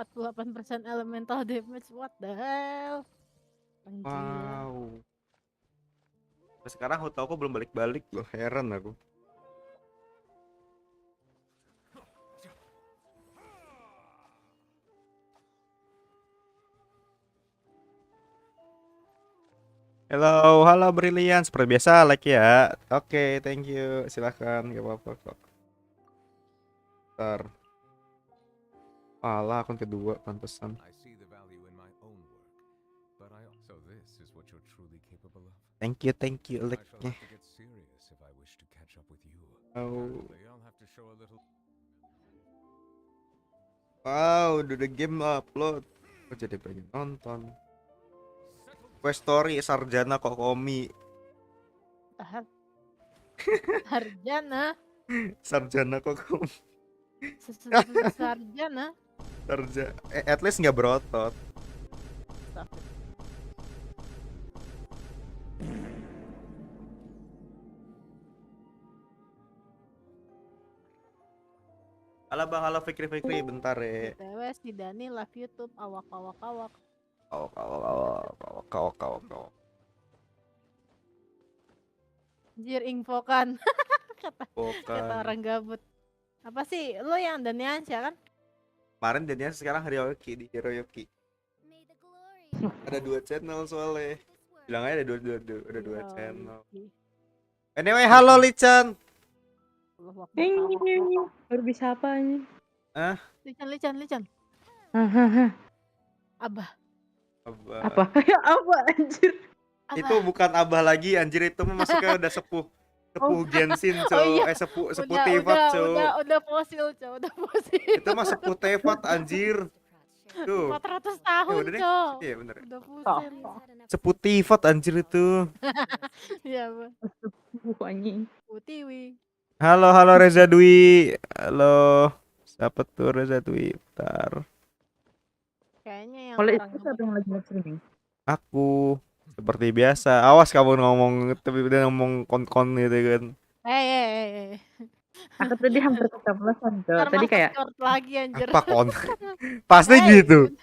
48% elemental damage. What the hell? Anjir. Wow. Sampai sekarang Hutauku belum balik-balik loh, heran aku. Halo, halo Brilian. Seperti biasa like ya. Oke, thank you. Silahkan, gak apa-apa kok. Ntar. Alah, akun kedua, pantesan. Thank you, like-nya. Oh. Wow, udah the game upload. Aku jadi pengen nonton. Quest story Sarjana Kokomi. Sarjana. Sarjana Kokomi. Sarjana. At least nggak berotot. Halo bang, halo Fikri, bentar ya. BTW si Dani live YouTube, awak. Kau. Anjir, infokan. kata Bukan. orang gabut. Apa sih? Lo yang Danianyah kan? Kemarin jadinya sekarang Hiroyuki di Hiroyuki. Ada 2 channel soalnya. Bilang aja ada dua channel. Anyway, halo Lichan. Baru bisa apa ini? Lichan. Abah. Apa? Apa anjir? Abah. Itu bukan abah lagi anjir, itu masuknya udah sepuh Genshin, cow. Iya. Sepuh Tefat, cow. Udah fosil, cow. Udah fosil. Itu mah sepuh Tefat anjir. Tuh. 400 tahun, cow. Iya bener. Udah fosil. Sepuh Tefat anjir itu. Iya, Bang. Anjing. Putiwi. Halo Reza Dwi. Halo. Siapa tuh Reza Dwi? Bentar. Kayaknya yang Kalau orang itu siapa yang lagi streaming? Aku seperti biasa. Awas kamu ngomong tapi udah ngomong kon-kon gitu kan. Aku tadi hampir keceplosan tuh. Tadi kayak lagi anjir. Apa kon? Pasti gitu.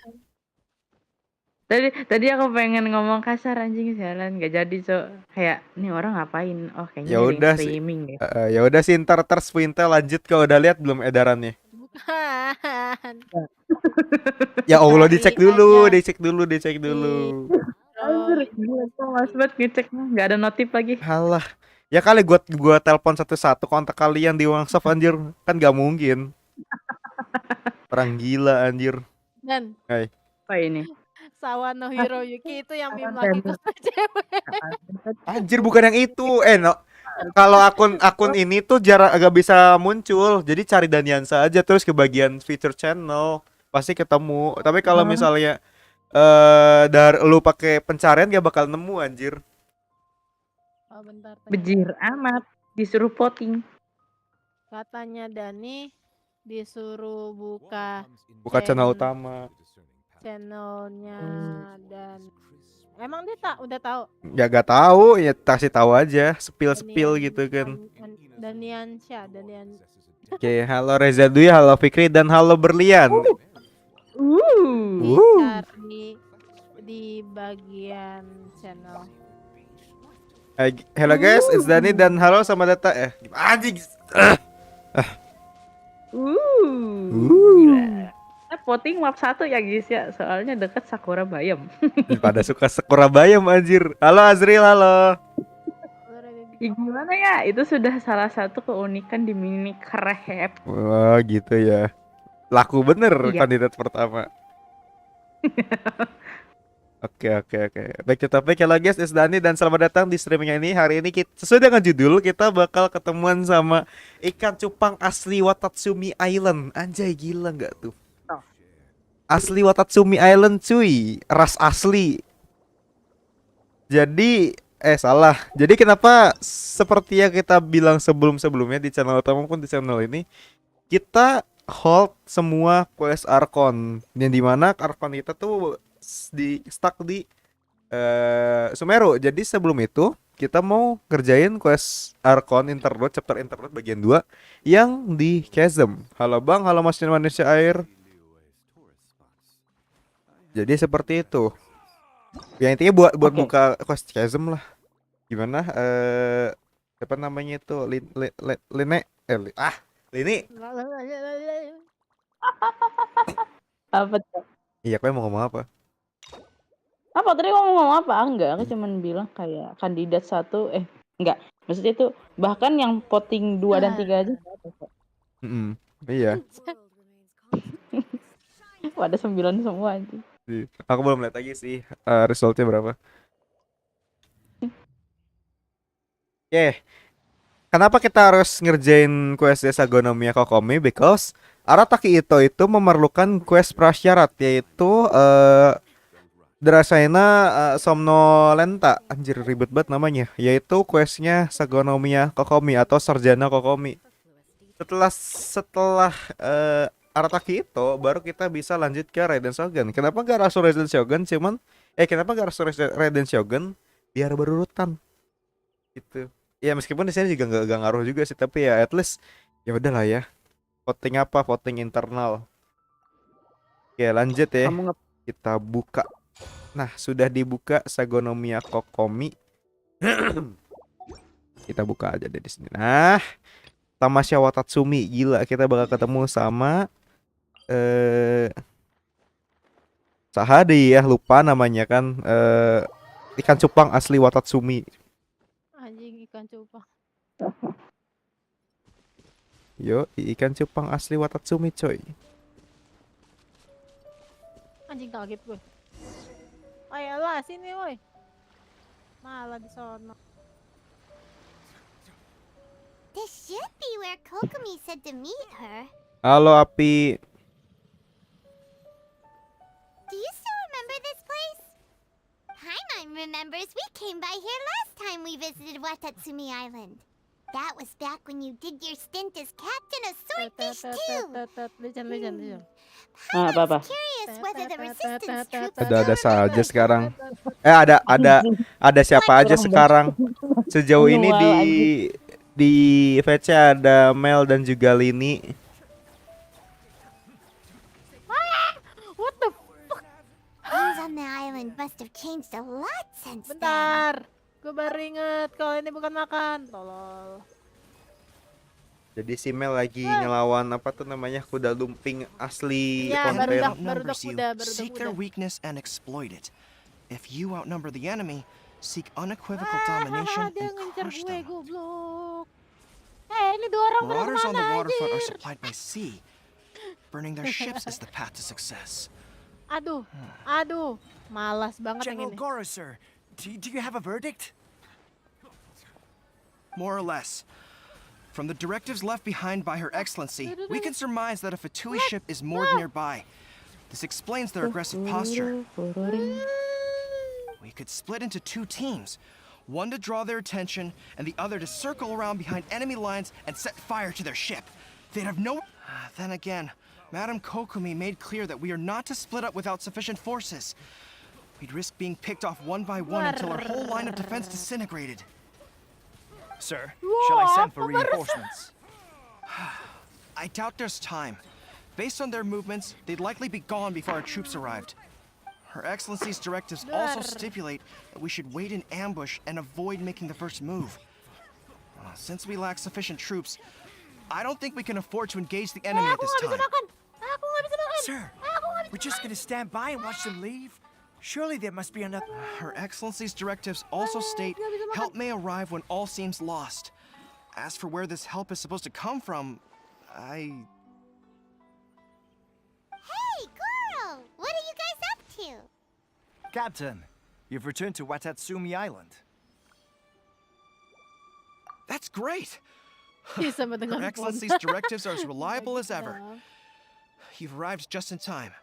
Tadi aku pengen ngomong kasar anjing sialan nggak jadi cok. Kayak nih orang ngapain? Oh kayaknya Ya ada udah yang sih. streaming deh. Ya udah sih, ntar Spintel lanjut. Kau udah lihat belum edarannya? Bukan. Ya Allah, dicek dulu. Anjir, gila kok mas banget ngeceknya, nggak ada notif lagi. Halah. Ya kali gua telepon satu-satu kontak kalian di WhatsApp anjir. Kan gak mungkin. Orang gila anjir. Dan Hai. Apa ini? Sawano Hiroyuki itu yang meme laki cosplay cewek. Anjir, bukan yang itu. No. Kalau akun ini tuh agak bisa muncul. Jadi cari Danianyah aja terus ke bagian feature channel. Pasti ketemu. Tapi kalau misalnya dari lu pakai pencarian gak bakal nemu anjir. Oh, bentar. Bejir amat, disuruh voting. Katanya Dani disuruh buka channel utama. Channelnya dan emang dia udah tahu? Ya gak tahu, ya kasih tahu aja, spill gitu kan. Danianyah. Oke, halo Reza Dwi, halo Fikri dan halo Berlian. Dicari di bagian channel. Hello guys, it's Dani dan halo sama data anjing. Gila. Voting map 1 ya guys ya, soalnya deket Sakura Bayam. Pada suka Sakura Bayam anjir. Halo Azril, halo. Ya gimana ya, itu sudah salah satu keunikan di Minecraft. Wah gitu ya. Laku bener kandidat pertama. Oke. Baik, topik ya guys, it's Dani dan selamat datang di streaming ini. Hari ini sesuai dengan judul, kita bakal ketemuan sama ikan cupang asli Watatsumi Island. Anjay, gila nggak tuh? Asli Watatsumi Island cuy, ras asli. Jadi salah. Jadi kenapa seperti yang kita bilang sebelumnya di channel utama maupun di channel ini, kita hold semua quest Arkon, yang dimana Arkon kita tuh stuck di Sumeru. Jadi sebelum itu kita mau kerjain quest Arkon chapter interlude bagian 2 yang di Chasm. Halo Bang, halo manusia air. Jadi seperti itu. Ya intinya buat Oke. buka quest chasm lah. Gimana? Apa namanya itu? Line Lini. Apa tuh? Iya, kau mau ngomong apa? Apa tadi kamu ngomong apa? Enggak, aku cuman bilang kayak kandidat satu, enggak. Maksudnya itu bahkan yang voting 2 dan 3 aja nggak ada kok. Iya. Wah, ada 9 semua anjing. Aku belum lihat lagi sih resultnya berapa. Kenapa kita harus ngerjain quest Sangonomiya Kokomi? Because Arataki itu memerlukan quest prasyarat, yaitu Drasaina Somnolenta. Anjir ribet banget namanya. Yaitu questnya Sangonomiya Kokomi atau Sarjana Kokomi. Setelah Arataki itu baru kita bisa lanjut ke Raiden Shogun. Kenapa gak langsung Raiden Shogun? Kenapa gak langsung Raiden Shogun? Biar berurutan gitu. Ya meskipun di sini juga nggak ngaruh juga sih, tapi ya at least ya udahlah ya. Voting apa? Voting internal. Oke, lanjut ya. Kamu Kita buka. Nah, sudah dibuka Sangonomiya Kokomi. Kita buka aja deh di sini. Nah, Tamasya Watatsumi, gila kita bakal ketemu sama Sahadi ya, lupa namanya kan, ikan cupang asli Watatsumi. Anjing ikan cupang. Yo, ikan cupang asli Watatsumi coy. Anjing kaget gue. Ayolah sini woi. Malah di sono. This should be where Kokomi said to meet her. Halo Api. Do you still remember this place? Paimon remembers we came by here last time we visited Watatsumi Island. That was back when you did your stint as captain of Swordfish too. Legend. apa-apa? Curious whether the resistance troops Ada still saja remember sekarang. her. Ada siapa aja sekarang? Sejauh ini Manual, anjing. di VC ada Mel dan juga Lini. What the fuck? Things on the island must have changed a lot since then. Bentar. Gue baru inget kalau ini bukan makan. Tolol. Jadi si Mel lagi ngelawan apa tuh namanya, kuda lumping asli Ya, konten. baru outnumbers you, kuda. seek their weakness and exploit it. If you outnumber the enemy, seek unequivocal domination Dia and ngincer crush gue, them. goblok. Ini 2 orang pada Marauders on the kemana waterfront are aja? supplied by sea. Burning their ships is the path to success. Aduh, malas banget yang General ini. Goro, sir, do you have a verdict? More or less. From the directives left behind by Her Excellency, we can surmise that a Fatui ship is moored nearby. This explains their aggressive posture. We could split into 2 teams. One to draw their attention, and the other to circle around behind enemy lines and set fire to their ship. They'd have no... Then again, Madame Kokomi made clear that we are not to split up without sufficient forces. We'd risk being picked off one by one until our whole line of defense disintegrated. Sir, shall I send for reinforcements? I doubt there's time. Based on their movements, they'd likely be gone before our troops arrived. Her Excellency's directives also stipulate that we should wait in ambush and avoid making the first move. Since we lack sufficient troops, I don't think we can afford to engage the enemy at this time. Aku nggak bisa makan. Sir, we're just gonna stand by and watch them leave? Surely there must be another... Her Excellency's directives also state help may arrive when all seems lost. As for where this help is supposed to come from, Hey, Goro! What are you guys up to? Captain, you've returned to Watatsumi Island. That's great! Bisa mendengar Her Excellency's directives are as reliable as ever. You've arrived just in time.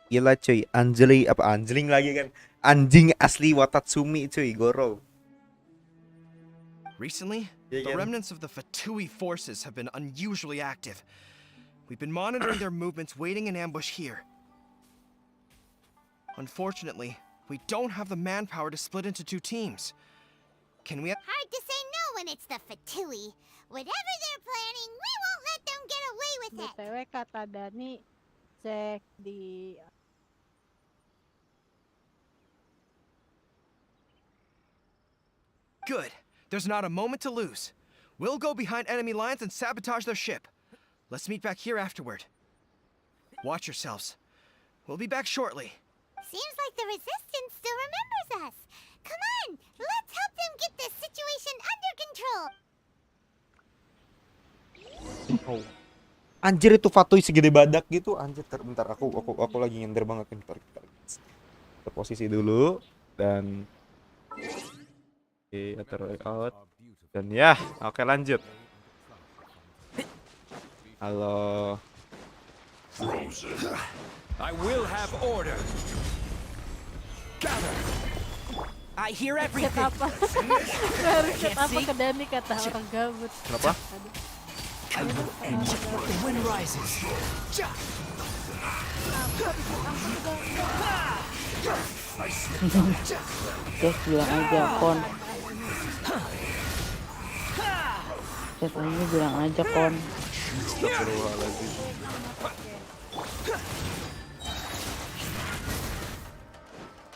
Gila cuy, anjing lagi kan. Anjing asli Watatsumi cuy, Goro. Recently, Yeah, the yeah. remnants of the Fatui forces have been unusually active. We've been monitoring their movements, waiting in ambush here. Unfortunately, we don't have the manpower to split into 2 teams. Can we... Hard to say no when it's the Fatui. Whatever they're planning, we won't let them get away with it. BTW kata Dani cek di Good. There's not a moment to lose. We'll go behind enemy lines and sabotage their ship. Let's meet back here afterward. Watch yourselves. We'll be back shortly. Seems like the resistance still remembers us. Come on, let's help them get this situation under control. Oh. Anjir itu Fatui segede badak gitu. Anjir, bentar aku lagi nyender banget nih. Bentar. Kita posisi dulu dan atur layout dan ya, oke lanjut. Halo. I will have order. Gather. I hear Chat everything. apa? Harus chat apa ke Dani kata orang gabut. Kenapa? The wind rises. Guys bilang aja kon. Chatnya bilang aja kon. Astagfirullahaladzim.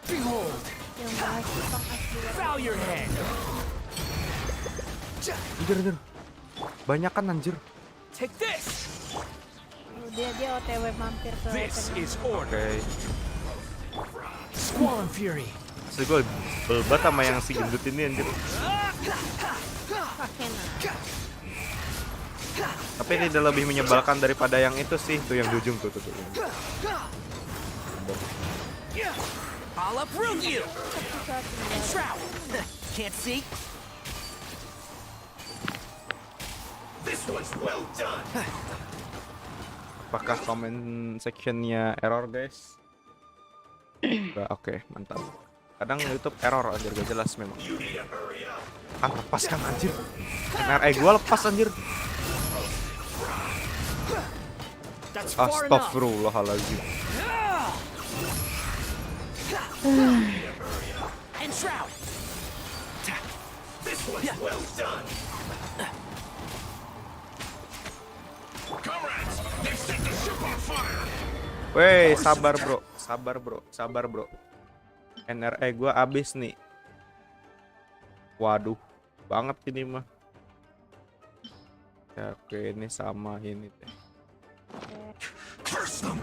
Behold, Yang bahas Cupang asli. bow your head. Anjir. Banyak kan anjir. Take this. Dia OTW mampir ke This opening. is order. Oke. Squall and fury. Terus gue belbat sama yang si gendut ini anjir. Kakena. Tapi ini udah lebih menyebalkan daripada yang itu sih. Tuh yang di ujung tuh. I'll uproot you. And shroud. Can't see. This one's well done. Apakah comment sectionnya error guys? Oke, mantap. Kadang YouTube error anjir, gak jelas memang. Ah, lepas kan anjir. NRE gua lepas anjir. That's far enough. Astagfirullahaladzim. And shroud. This one's well done. Comrades, they've set the ship on fire. Wey, sabar bro. NRE gua abis nih. Waduh, banget ini mah. Ya, oke, ini sama ini deh. Curse them.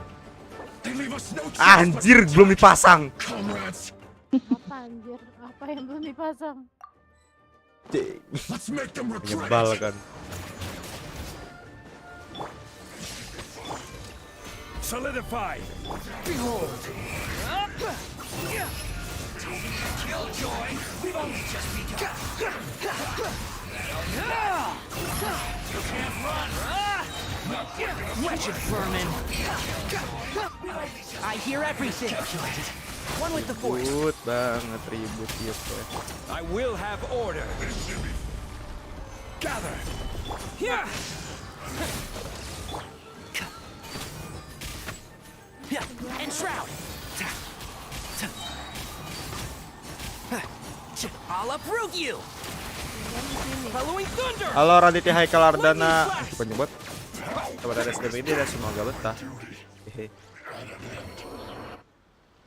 They leave us no choice. Anjir, belum dipasang. Comrades, Apa anjir? Apa yang belum dipasang? let's make them regret. Menyebalkan. Solidify. Behold. Killjoy. We've only just begun. You can't run. Wretched vermin. I hear everything. One with the force. Ribut banget, ribut gitu. I will have order. Gather. Here. And shroud. I'll uproot you. Following thunder. Halo Raditya Haikal Ardana. Bukan nyebut. Kepada SDM ini dan semoga betah. Hehe.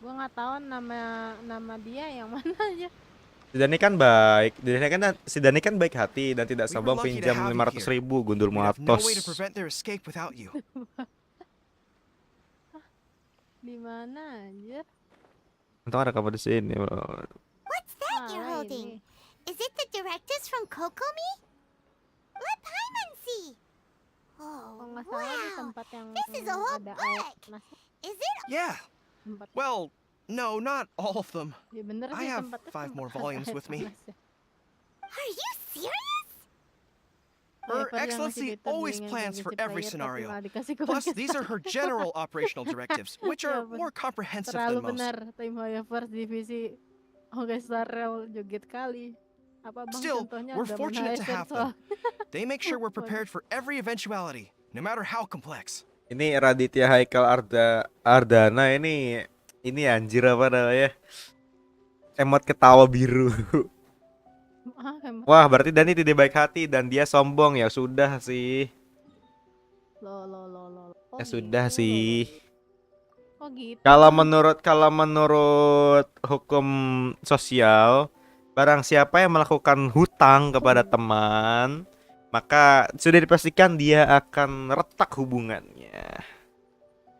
Gua nggak tahu nama dia yang mana aja. Si Dani kan baik hati dan tidak sombong, pinjam 500.000 gundul We'd have no muatos. way to prevent their escape without you. Di mana anjir? Untung ada kabar di sini, bro. What's that you're Ah, holding? ini. Is it the directives from Kokomi? Let Paimon see. Kalau Oh, nggak salah di wow. tempat yang This is a whole ada air book. nasi. Is it? Yeah. Tempat Well, no, not all of them. ya bener I sih have tempatnya 5 more tempat volumes air with me. panas ya. Are you serious? Her Whoever yang Excellency ngasih Twitter always dengan plans for Genshin every player tapi scenario. malah dikasih ke Plus, podcast. these are her general operational directives, which are more comprehensive Terlalu than most. benar tim Hoya First divisi honkaistarrail joget kali. Apa bang Still, contohnya we're Gamertag fortunate to have them. soal. They make sure we're prepared for every eventuality, no matter how complex. Ini Raditya Haikal Ardana ini anjir apa namanya? Emot ketawa biru. Ah, emang. Wah, berarti Dani tidak baik hati dan dia sombong. Ya sudah sih. Lo. Oh, Ya sudah gitu, sih. Oh gitu. Kalau menurut hukum sosial Barang siapa yang melakukan hutang kepada teman, maka sudah dipastikan dia akan retak hubungannya.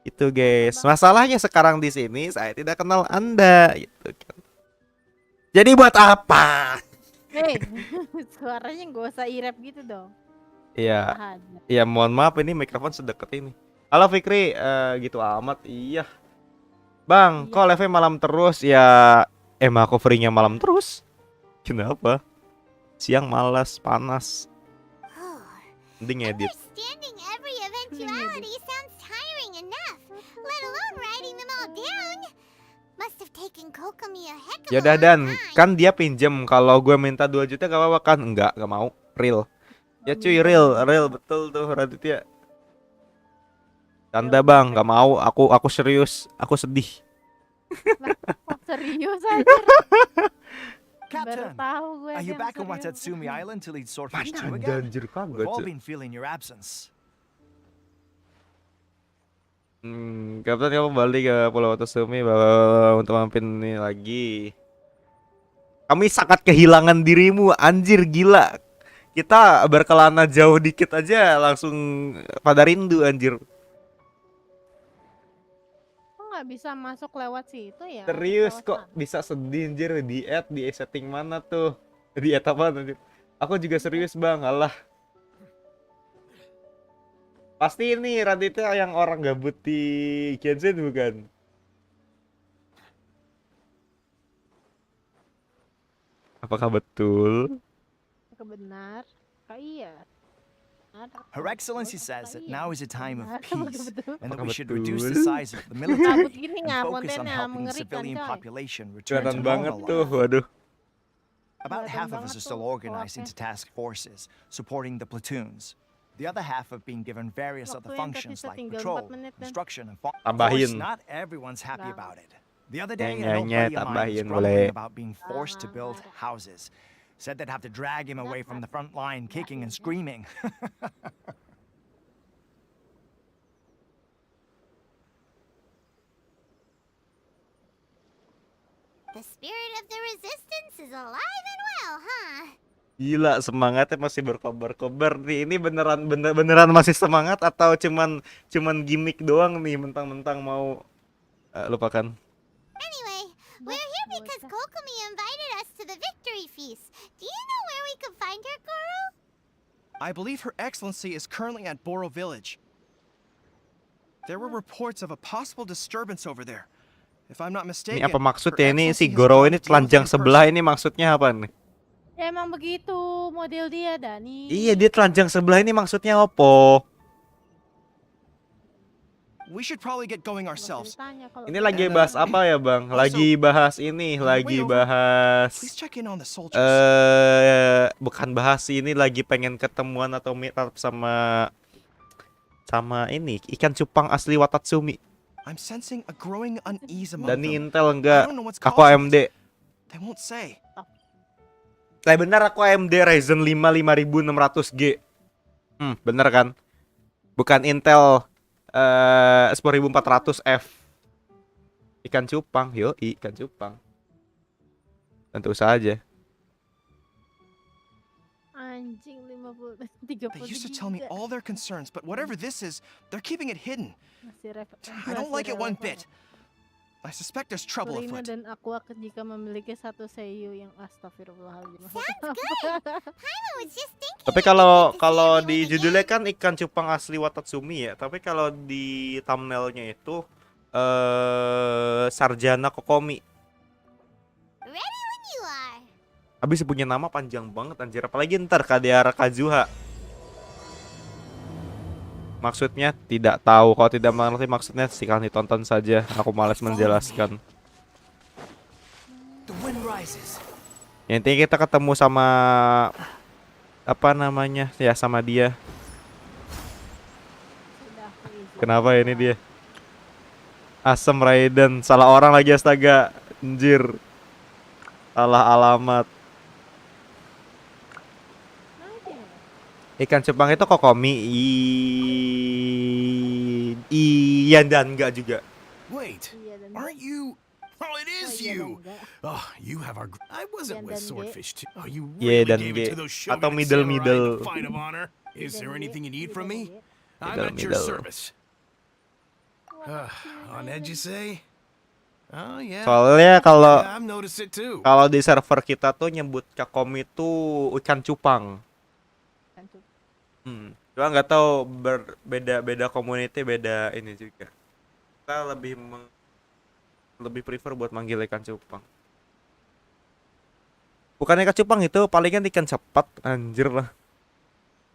Itu guys. Masalahnya sekarang di sini saya tidak kenal Anda gitu kan. Jadi buat apa? Hei, suaranya gak usah irep gitu dong. Iya. Tahan. Iya, mohon maaf ini mikrofon sedekat ini. Halo Fikri, gitu amat. Iya. Bang, Iya. kok live malam terus? Ya, emang aku free-nya malam terus. Kenapa? Siang malas, panas. Mending edit. Understanding every eventuality sounds tiring enough, let alone writing them all down. Must have taken Kokomi a heck of a Yaudah long Dan, time. kan dia pinjem. Kalau gue minta 2 juta gak apa-apa kan? Enggak mau. Real. Ya cuy, real betul tuh Raditya. Tanda bang, gak mau. Aku serius. Aku sedih. Oh, serius aja. Baru Captain, tahu gue. are you yang back on serius. Watatsumi Island to lead Swordfish 2 Mana again? anjir kagak We've all cuy. been feeling your absence. Kapan kamu balik ke Pulau Watasumi bawa untuk mampir ini lagi? Kami sangat kehilangan dirimu, anjir gila. Kita berkelana jauh dikit aja langsung pada rindu anjir. Kok nggak bisa masuk lewat situ ya? Serius Lewat kok sana? bisa sedih anjir di setting mana tuh? Di apa anjir? Aku juga serius bang, alah. Pasti ini Raditya yang orang gabut di Genshin bukan? Apakah betul? Benar. Kak iya. Ada. Her Excellency says that now is a time of Benar, peace betul. and that Apakah we should reduce the betul? size of the Kabut military gini and ya focus on kontennya, helping the mengerikan civilian coy. population return to Kelihatan banget normal tuh, life. waduh. About Kelihatan half of banget us are tuh still organized kolapsnya. into task forces, supporting the platoons. The other half have been given various other Waktu yang functions tersisa like tinggal patrol, 4 menit dan construction, and of course, Tambahin. not everyone's happy Bang. about it. The other day, an old Danianyah buddy of mine was tambahin grumbling boleh. about being forced to build houses. Said they'd have to drag him away from the front line, kicking and screaming. The spirit of the resistance is alive and well, huh? Gila semangatnya masih berkobar-kobar nih. Ini beneran masih semangat atau cuman gimmick doang nih mentang-mentang mau lupakan. Anyway, we're here because Kokomi invited us to the victory feast. Do you know where we could find her, Guru? I believe Her Excellency is currently at Boro Village. There were reports of a possible disturbance over there. If I'm not mistaken, Ini apa maksudnya Her ini si Excellency has Goro gone ini to deal with telanjang it in sebelah person. ini maksudnya apa nih? Ya, emang begitu model dia Dani. Iya dia telanjang sebelah ini maksudnya apa? We should probably get going Coba ourselves. ceritanya kalau Ini gitu. lagi bahas apa ya bang? Lagi bahas ini, lagi Please bahas check in on the soldiers. bukan bahas sih, ini lagi pengen ketemuan atau meet up sama ini ikan cupang asli Watatsumi. I'm sensing a growing unease among Dani them. Intel enggak? I don't know what's Aku causing AMD. it. They won't say. Bener aku AMD Ryzen 5 5600G. Bener kan? Bukan Intel 10400F. Ikan cupang, ikan cupang. Tentu saja. Anjing 50 They used to tell me all their concerns, but whatever this is, they're keeping it hidden. I don't like it one bit. I suspect there's trouble Kurima afoot. dan aku jika memiliki satu seiyu yang astagfirullahaladzim. Sounds good. Paimon was just thinking. Tapi kalau di judulnya kan ikan cupang asli Watatsumi ya. Tapi kalau di thumbnailnya itu sarjana Kokomi. Ready when you are. Habis punya nama panjang banget anjir, apalagi ntar Kadeara Kazuha. Maksudnya tidak tahu, kalau tidak mengerti maksudnya silakan ditonton saja. Aku malas menjelaskan. The wind rises. Ya, intinya kita ketemu sama apa namanya? Ya sama dia. Kenapa ini dia? Asem Raiden, salah orang lagi astaga. Anjir. Salah alamat. Ikan cupang itu Kokomi. Iya dan enggak juga. Wait, Iya dan aren't you Oh, it Oh is iya dan you. enggak. Oh, you have our. I wasn't with Dan G. Swordfish too. Oh, you Yeah, really dan gave G. it to those Atau Shogun and middle Samurai in middle. the fight of honor. Is Dan there G, anything you need G from dan me? G. I'm Middle at your middle. service. Watatsumi On edge, you Island. say? Oh yeah. Soalnya kalau Yeah, I've noticed it too. kalau di server kita tuh nyebut Kokomi itu ikan cupang. Kan tuh. Cuma nggak tahu beda community beda ini juga. Kita lebih prefer buat manggil ikan cupang. Bukan ikan cupang itu palingan ikan cepat anjir lah.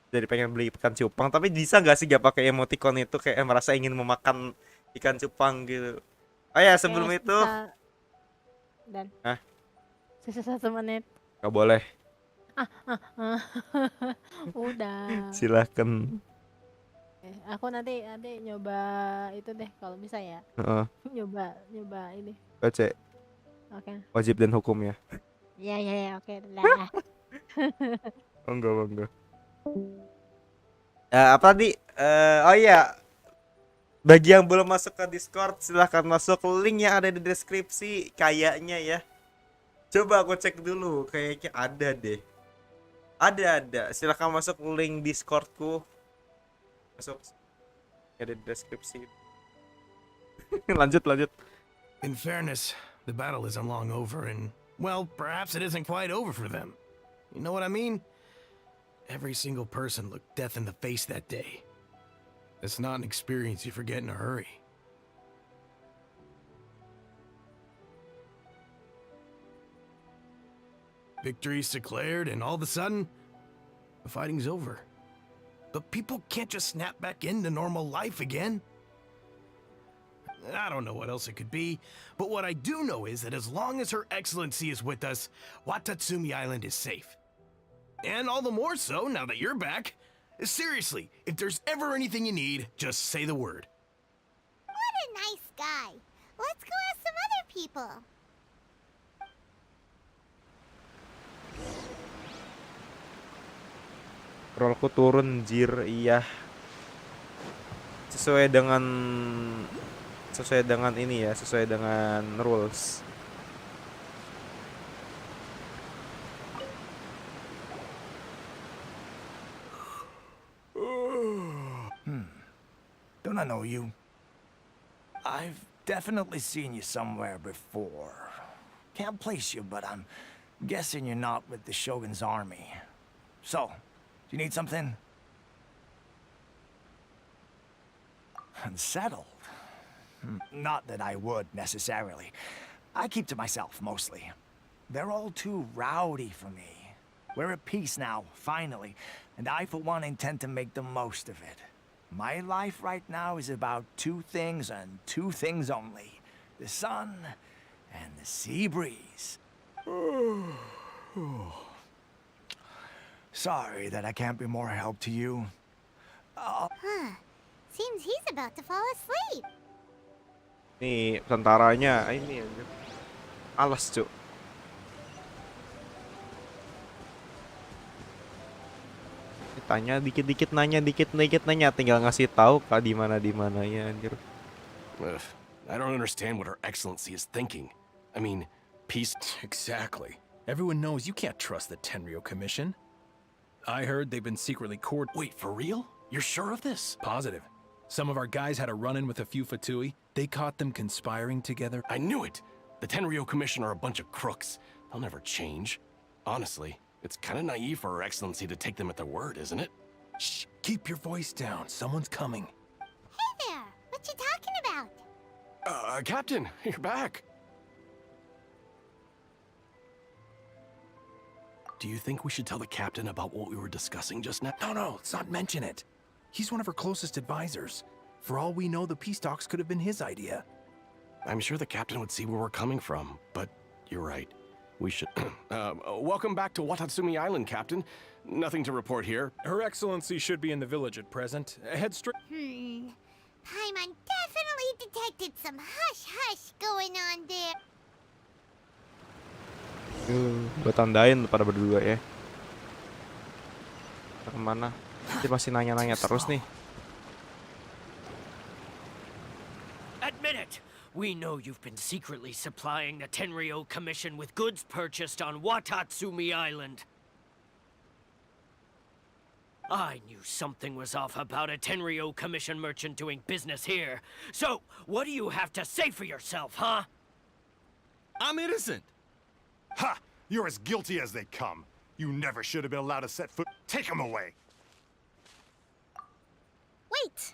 Jadi pengen beli ikan cupang tapi bisa nggak sih gak pakai emoticon itu kayak merasa ingin memakan ikan cupang gitu. Oh ya sebelum Oke, itu Dan Hah? sisa 1 menit. nggak boleh. Udah. Silahkan. Aku nanti nyoba itu deh kalau bisa ya. Heeh. nyoba ini. Baca Oke. wajib dan hukum ya. Ya, oke. Dah. Enggak. Apa tadi? Oh iya. Bagi yang belum masuk ke Discord, silahkan masuk link yang ada di deskripsi kayaknya ya. Coba aku cek dulu, kayaknya ada deh. Ada. Silahkan masuk link Discordku. Masuk. Ada di deskripsi. lanjut. In fairness, the battle isn't long over, and well, perhaps it isn't quite over for them. You know what I mean? Every single person looked death in the face that day. It's not an experience you forget in a hurry. Victory's declared, and all of a sudden, the fighting's over. But people can't just snap back into normal life again. I don't know what else it could be, but what I do know is that as long as Her Excellency is with us, Watatsumi Island is safe. And all the more so now that you're back. Seriously, if there's ever anything you need, just say the word. What a nice guy. Let's go ask some other people. Rollku turun jir, iya. Sesuai dengan ini ya, sesuai dengan rules. Don't I know you? I've definitely seen you somewhere before. Can't place you, but I'm guessing you're not with the Shogun's army. So, do you need something? Unsettled? Not that I would, necessarily. I keep to myself, mostly. They're all too rowdy for me. We're at peace now, finally, and I, for one, intend to make the most of it. My life right now is about 2 things and 2 things only. The sun and the sea breeze. Sorry that I can't be more help to you. Seems he's about to fall asleep. Nih tentaranya ini anjir. Alas cuk. Tanya dikit-dikit nanya tinggal ngasih tahu kak di mana ya anjir. Ugh, I don't understand what Her Excellency is thinking. I mean, peace. Exactly. Everyone knows you can't trust the Tenryo Commission. I heard they've been secretly Wait, for real? You're sure of this? Positive. Some of our guys had a run-in with a few Fatui. They caught them conspiring together. I knew it. The Tenryo Commission are a bunch of crooks. They'll never change. Honestly, it's kind of naive for Her Excellency to take them at their word, isn't it? Shh, keep your voice down. Someone's coming. Hey there, what you talking about? Captain, you're back. Do you think we should tell the captain about what we were discussing just now? No, let's not mention it. He's one of our closest advisors. For all we know, the peace talks could have been his idea. I'm sure the captain would see where we're coming from, but you're right. We should... welcome back to Watatsumi Island, Captain. Nothing to report here. Her Excellency should be in the village at present. Head straight... Paimon definitely detected some hush-hush going on there. Gue tandain pada berdua ya. Kemana? Dia masih nanya-nanya terus nih. Admit it! We know you've been secretly supplying the Tenryou Commission with goods purchased on Watatsumi Island. I knew something was off about a Tenryou Commission merchant doing business here. So, what do you have to say for yourself, huh? I'm innocent. Ha! You're as guilty as they come. You never should have been allowed to set foot. Take him away. Wait!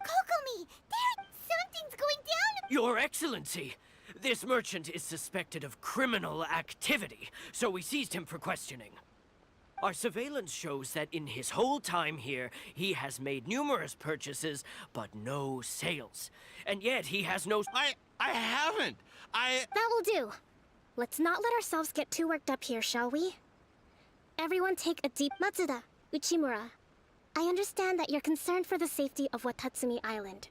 Kokomi! There! Something's going down! Your Excellency, this merchant is suspected of criminal activity, so we seized him for questioning. Our surveillance shows that in his whole time here, he has made numerous purchases, but no sales. And yet he has no... I haven't. That will do. Let's not let ourselves get too worked up here, shall we? Everyone take a deep Matsuda, Uchimura. I understand that you're concerned for the safety of Watatsumi Island.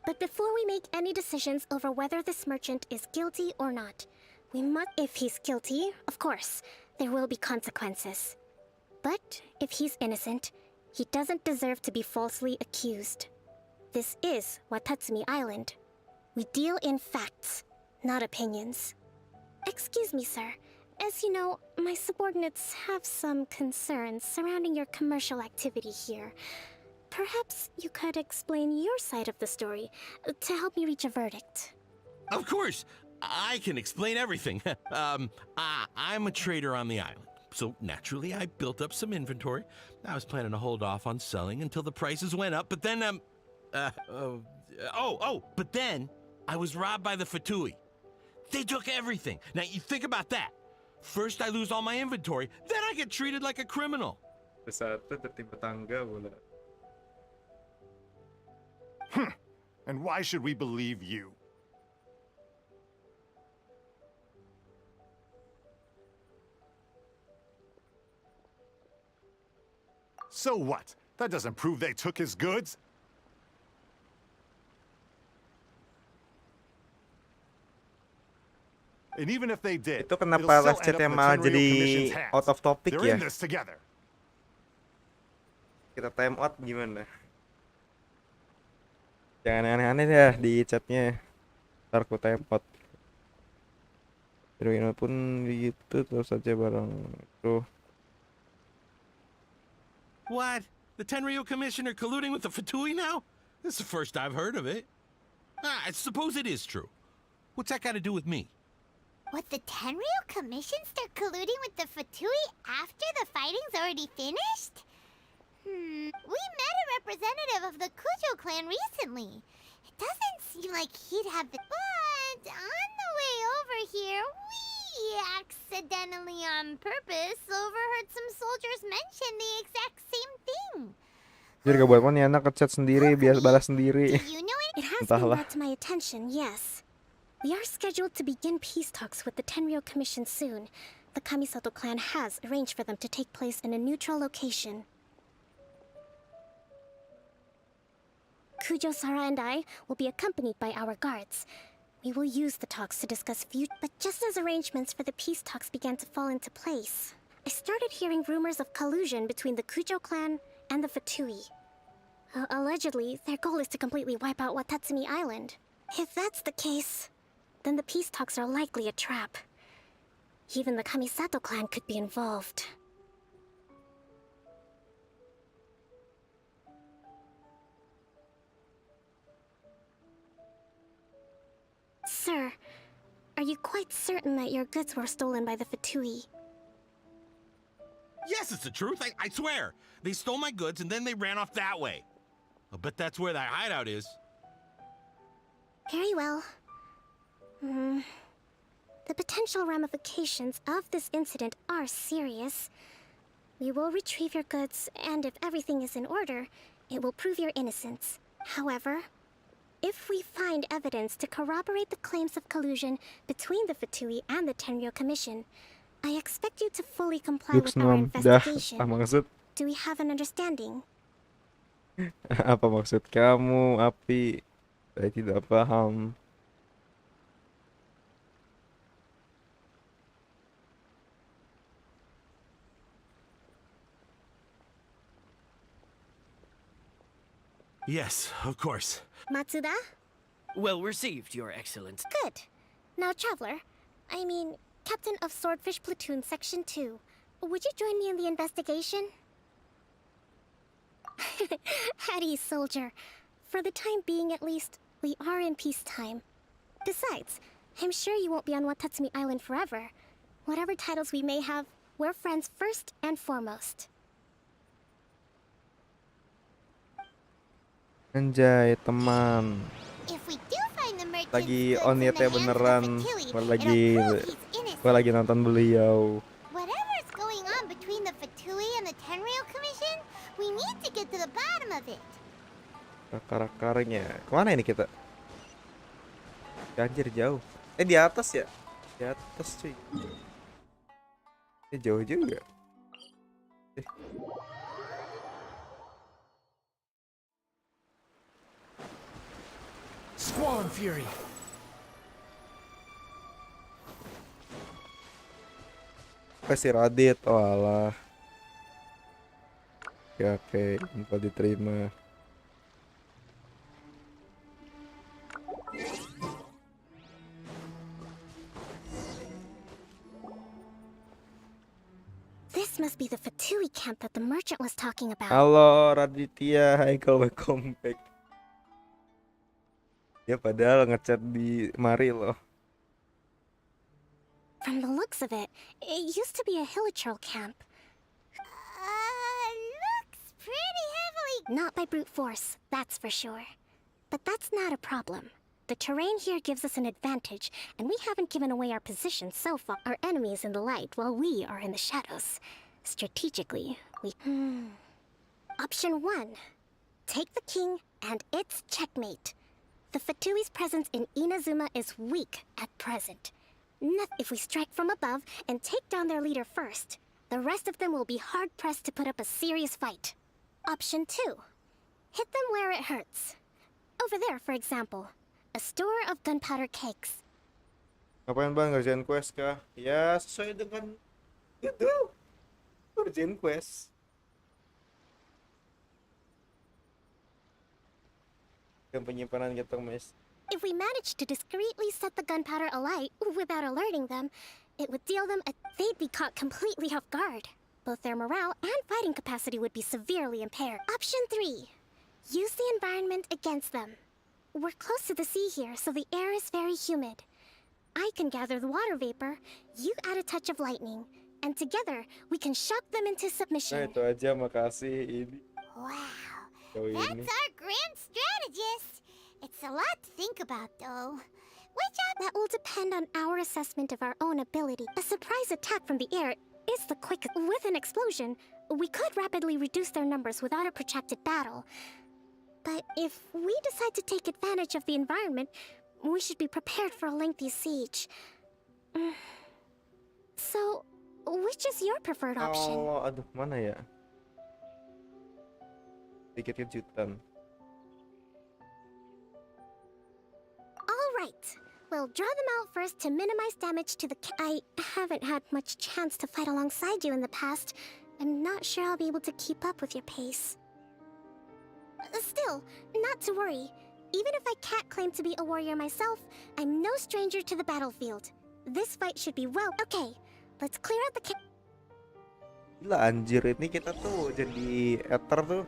But before we make any decisions over whether this merchant is guilty or not, we must... If he's guilty, of course, there will be consequences. But if he's innocent, he doesn't deserve to be falsely accused. This is Watatsumi Island. We deal in facts, not opinions. Excuse me, sir. As you know, my subordinates have some concerns surrounding your commercial activity here. Perhaps you could explain your side of the story to help me reach a verdict. Of course, I can explain everything. I'm a trader on the island, so naturally I built up some inventory. I was planning to hold off on selling until the prices went up, but then, but then I was robbed by the Fatui. They took everything. Now, you think about that. First, I lose all my inventory, then I get treated like a criminal. Satu tertimpa tangga pula. And why should we believe you? So what? That doesn't prove they took his goods? And even if they did, Itu it'll kenapa still live end chat up in yang the malah Tenryou jadi Commission's hands. out of topic They're ya? in this together. Kita time out gimana? Jangan aneh-aneh ya di chatnya. Ntar ku time out. Heroin pun gitu terus saja bareng tuh. What? The Tenryou Commissioner colluding with the Fatui now? This is the first I've heard of it. I suppose it is true. What's that got to do with me? What, the Tenryou Commission start colluding with the Fatui after the fighting's already finished? We met a representative of the Kujo clan recently. It doesn't seem like he'd have been... But on the way over here, we accidentally on purpose overheard some soldiers mention the exact same thing. Jadi gak buat nih anak ngechat sendiri, biar balas sendiri. Do you know It has been Entahlah. brought to my attention, yes. We are scheduled to begin peace talks with the Tenryou Commission soon. The Kamisato clan has arranged for them to take place in a neutral location. Kujo-Sara and I will be accompanied by our guards. We will use the talks to discuss future. But just as arrangements for the peace talks began to fall into place, I started hearing rumors of collusion between the Kujo clan and the Fatui. Allegedly, their goal is to completely wipe out Watatsumi Island. If that's the case, then the peace talks are likely a trap. Even the Kamisato clan could be involved. Sir, are you quite certain that your goods were stolen by the Fatui? Yes, it's the truth. I swear. They stole my goods and then they ran off that way. I'll bet that's where that hideout is. Very well. The potential ramifications of this incident are serious. We will retrieve your goods, and if everything is in order, it will prove your innocence. However, if we find evidence to corroborate the claims of collusion between the Fatui and the Tenryou Commission, I expect you to fully comply Looks with our nom. Dah, investigation. apa maksud? Do we have an understanding? Apa maksud kamu, Api? Saya tidak paham. Yes, of course. Matsuda? Well received, Your Excellency. Good. Now, Traveler, I mean, Captain of Swordfish Platoon Section 2, would you join me in the investigation? Hattie, soldier. For the time being, at least, we are in peacetime. Besides, I'm sure you won't be on Watatsumi Island forever. Whatever titles we may have, we're friends first and foremost. Anjay, teman. If we do find the merchant's Lagi goods on in the niatnya hands of beneran. Fatui, Gue it'll lagi prove he's innocent. gue lagi nonton beliau. Whatever's going on between the Fatui and the Tenryou Commission, we need to get to the bottom of it. Rakar-rakarnya. Kemana ini kita? Anjir jauh. Di atas ya? Di atas cuy. Jauh juga. Squall and Fury. Kasih Radit, oh alah. Oke, info diterima. This must be the Fatui camp that the merchant was talking about. Halo Raditya, hai welcome back. Ya padahal ngechat di mari loh. From the looks of it, it used to be a hilichurl camp. Looks pretty heavily. Not by brute force, that's for sure. But that's not a problem. The terrain here gives us an advantage, and we haven't given away our position so far. Our enemies in the light, while we are in the shadows. Strategically, we... Option 1. Take the king, and it's checkmate. The Fatui's presence in Inazuma is weak at present. If we strike from above and take down their leader first, the rest of them will be hard-pressed to put up a serious fight. Option 2. Hit them where it hurts. Over there, for example. A store of gunpowder cakes. Ngapain bang, ngerjain quest kah? Ya sesuai dengan itu. Ngerjain quest. Dan penyimpanan gitu mas. If we managed to discreetly set the gunpowder alight without alerting them, it would deal them they'd be caught completely off guard. Both their morale and fighting capacity would be severely impaired. Option 3. Use the environment against them. We're close to the sea here, so the air is very humid. I can gather the water vapor, you add a touch of lightning, and together we can shock them into Nah submission. itu aja, makasih ini. Wow, Jauh ini. that's our grand strategist. It's a lot to think about, though. Which That will depend on our assessment of our own ability. A surprise attack from the air is the quickest. With an explosion, we could rapidly reduce their numbers without a protracted battle. But if we decide to take advantage of the environment, we should be prepared for a lengthy siege. So, which is your preferred option? Oh, aduh, mana ya? Sedikit kejutan. All right. We'll draw them out first to minimize damage to the I haven't had much chance to fight alongside you in the past. I'm not sure I'll be able to keep up with your pace. Still, not to worry. Even if I can't claim to be a warrior myself, I'm no stranger to the battlefield. This fight should be well. Okay, let's clear out the Gila anjir, ini kita tuh jadi ether tuh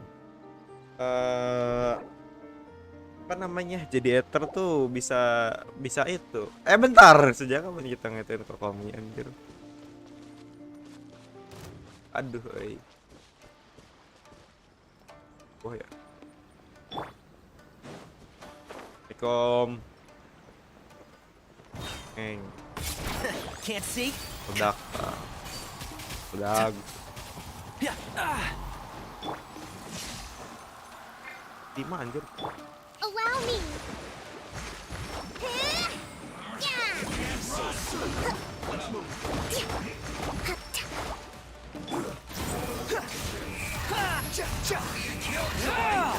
apa namanya, jadi ether tuh bisa itu. Bentar, sejak kapan kita ngituin Kokomi anjir. Aduh, oh ya. Assalamualaikum. Can't see? Udah. Lima anjir. Allow me.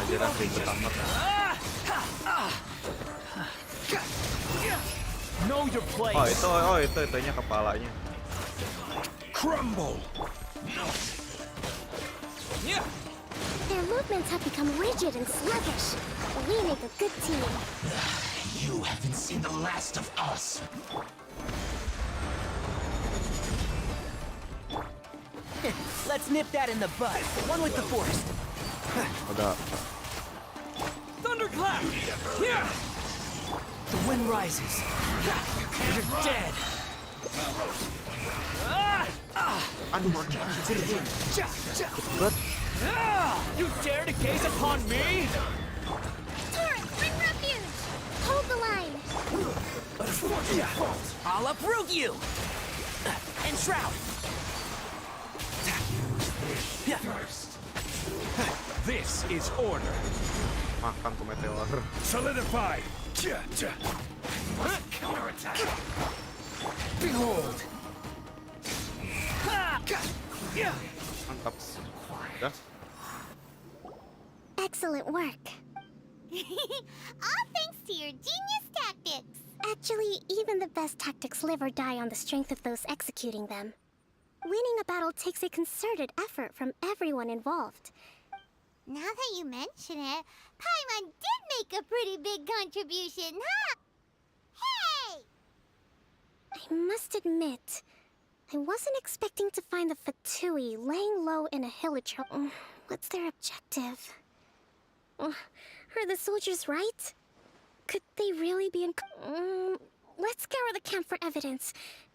Anjir ribet amat. Know your place. Itunya kepalanya. Crumble. Their movements have become rigid and sluggish. We make a good team. You haven't seen the last of us. Let's nip that in the bud. One with the forest. Ada. Thunderclap! Yeah! The wind rises. You're dead. You dare to gaze upon me? Torrent, bring refuge! Hold the line! I'll uproot you! And shroud! This is order. Makan tuh meteor. Solidify. Behold. Mantap. Udah. Excellent work. All thanks to your genius tactics. Actually, even the best tactics live or die on the strength of those executing them. Winning a battle takes a concerted effort from everyone involved. Now that you mention it, Paimon did make a pretty big contribution, huh? Hey! I must admit, I wasn't expecting to find the Fatui laying low in a hillage. What's their objective? Are the soldiers right? Could they really be in... let's scour the camp for evidence.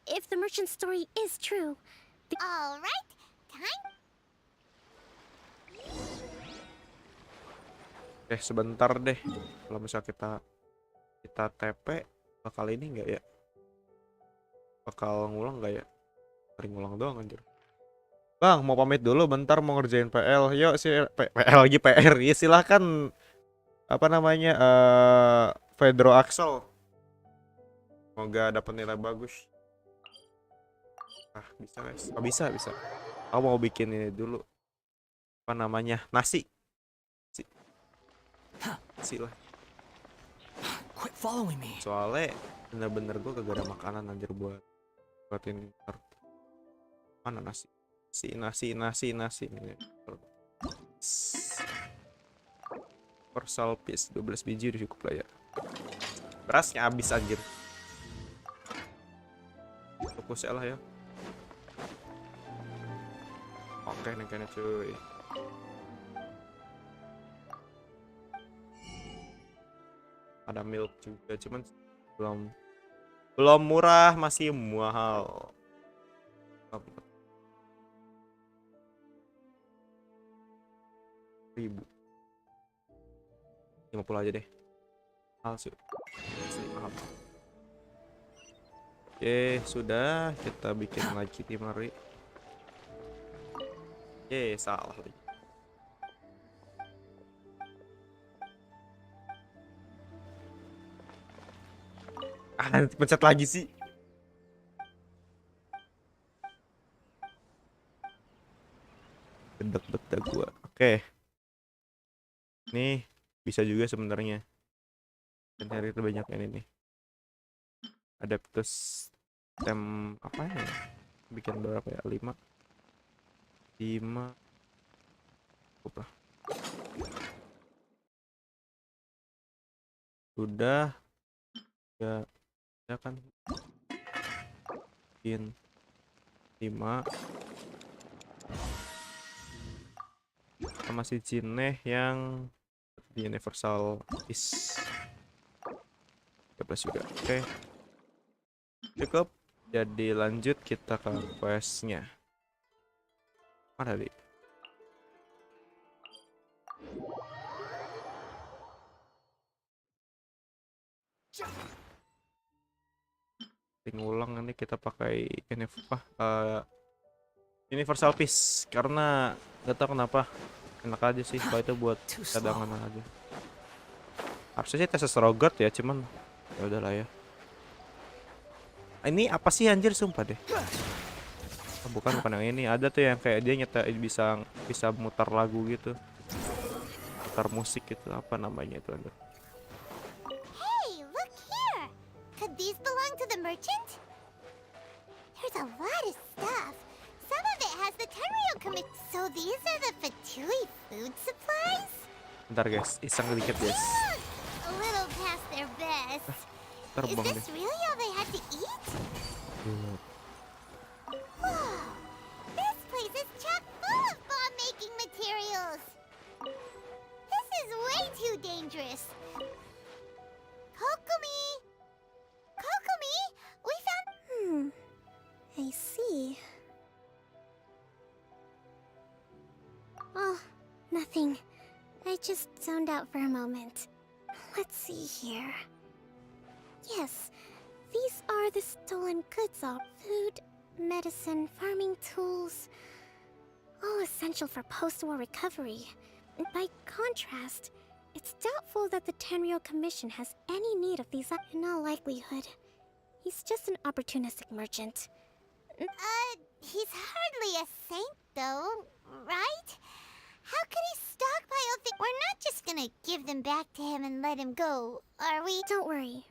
If the merchant's story is true... All right, time. Sebentar deh. Kalau misalnya kita TP bakal ini enggak ya? Bakal ngulang enggak ya? Paling ngulang doang anjir. Bang, mau pamit dulu bentar mau ngerjain PL. Yuk si PL lagi PR. Ya silahkan apa namanya? Bedrock Axel. Semoga dapat nilai bagus. Ah, bisa guys. Oh, bisa. Aku mau bikin ini dulu. Apa namanya? Nasi lah. Quit following me. Soalnya bener-bener gue kagak ada makanan anjir buat ini. Mana nasi? Nasi. Persal piece 12 biji udah cukup lah ya. Berasnya habis anjir. Fokus lah ya. Oke, nih kayaknya cuy. Ada milk juga, cuman belum murah, masih mahal. 1.000 50 aja deh. Mahal sih. Mahal. Oke, sudah kita bikin lagi tim hari. Salah lagi. Pencet lagi sih. Bedak gua. Oke. Nih bisa juga sebenarnya. Dan hari itu banyak ini nih. Adaptus tem apa ya? Bikin berapa ya? 5. Cukup lah. Sudah. Ya kan bikin 5 sama si Cineh yang di universal is 13 juga. Oke, cukup. Jadi lanjut kita ke questnya. Mana tadi? Ngulang nanti kita pakai universal piece karena nggak tahu kenapa enak aja sih kalau itu buat cadangan aja. Harusnya sih tes rogot ya, cuman ya udahlah ya. Ini apa sih anjir, sumpah deh. Bukan yang ini, ada tuh yang kayak dia bisa mutar lagu gitu, mutar musik gitu, apa namanya itu anjir. Could these belong to the merchant? There's a lot of stuff. Some of it has the Tenryou commit. So these are the Fatui food supplies? Bentar guys, iseng dikit guys. A little past their best. Is Terbang deh. this really all they had to eat? Whoa. This place is chock full of bomb-making materials. This is way too dangerous. Kokomi! Kokomi! We found... I see. Oh, nothing. I just zoned out for a moment. Let's see here. Yes, these are the stolen goods all food, medicine, farming tools. All essential for post-war recovery. By contrast, it's doubtful that the Tenryou Commission has any need of these in all likelihood. He's just an opportunistic merchant. He's hardly a saint, though, right? How could he stockpile things? We're not just gonna give them back to him and let him go, are we? Don't worry.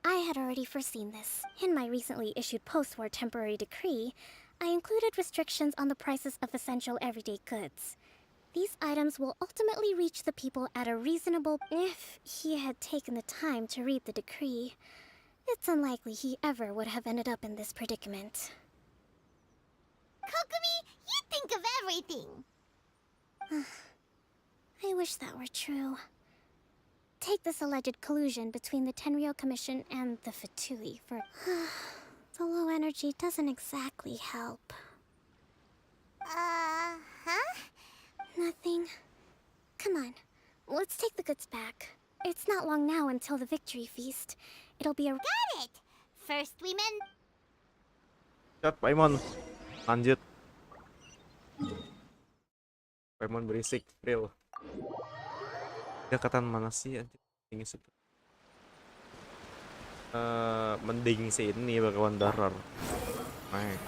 I had already foreseen this. In my recently issued post-war temporary decree, I included restrictions on the prices of essential everyday goods. These items will ultimately reach the people at a reasonable... If he had taken the time to read the decree, it's unlikely he ever would have ended up in this predicament. Kokomi, you think of everything! I wish that were true. Take this alleged collusion between the Tenryou Commission and the Fatui for... The low energy doesn't exactly help. Huh? Nothing. Come on, let's take the goods back. It's not long now until the victory feast. It'll be a... Got it! First we mend... Cut, Paimon. Lanjut. Paimon berisik, real. Dekatan mana sih anjir? Ini super. Mending si ini bakawan darar. Naik.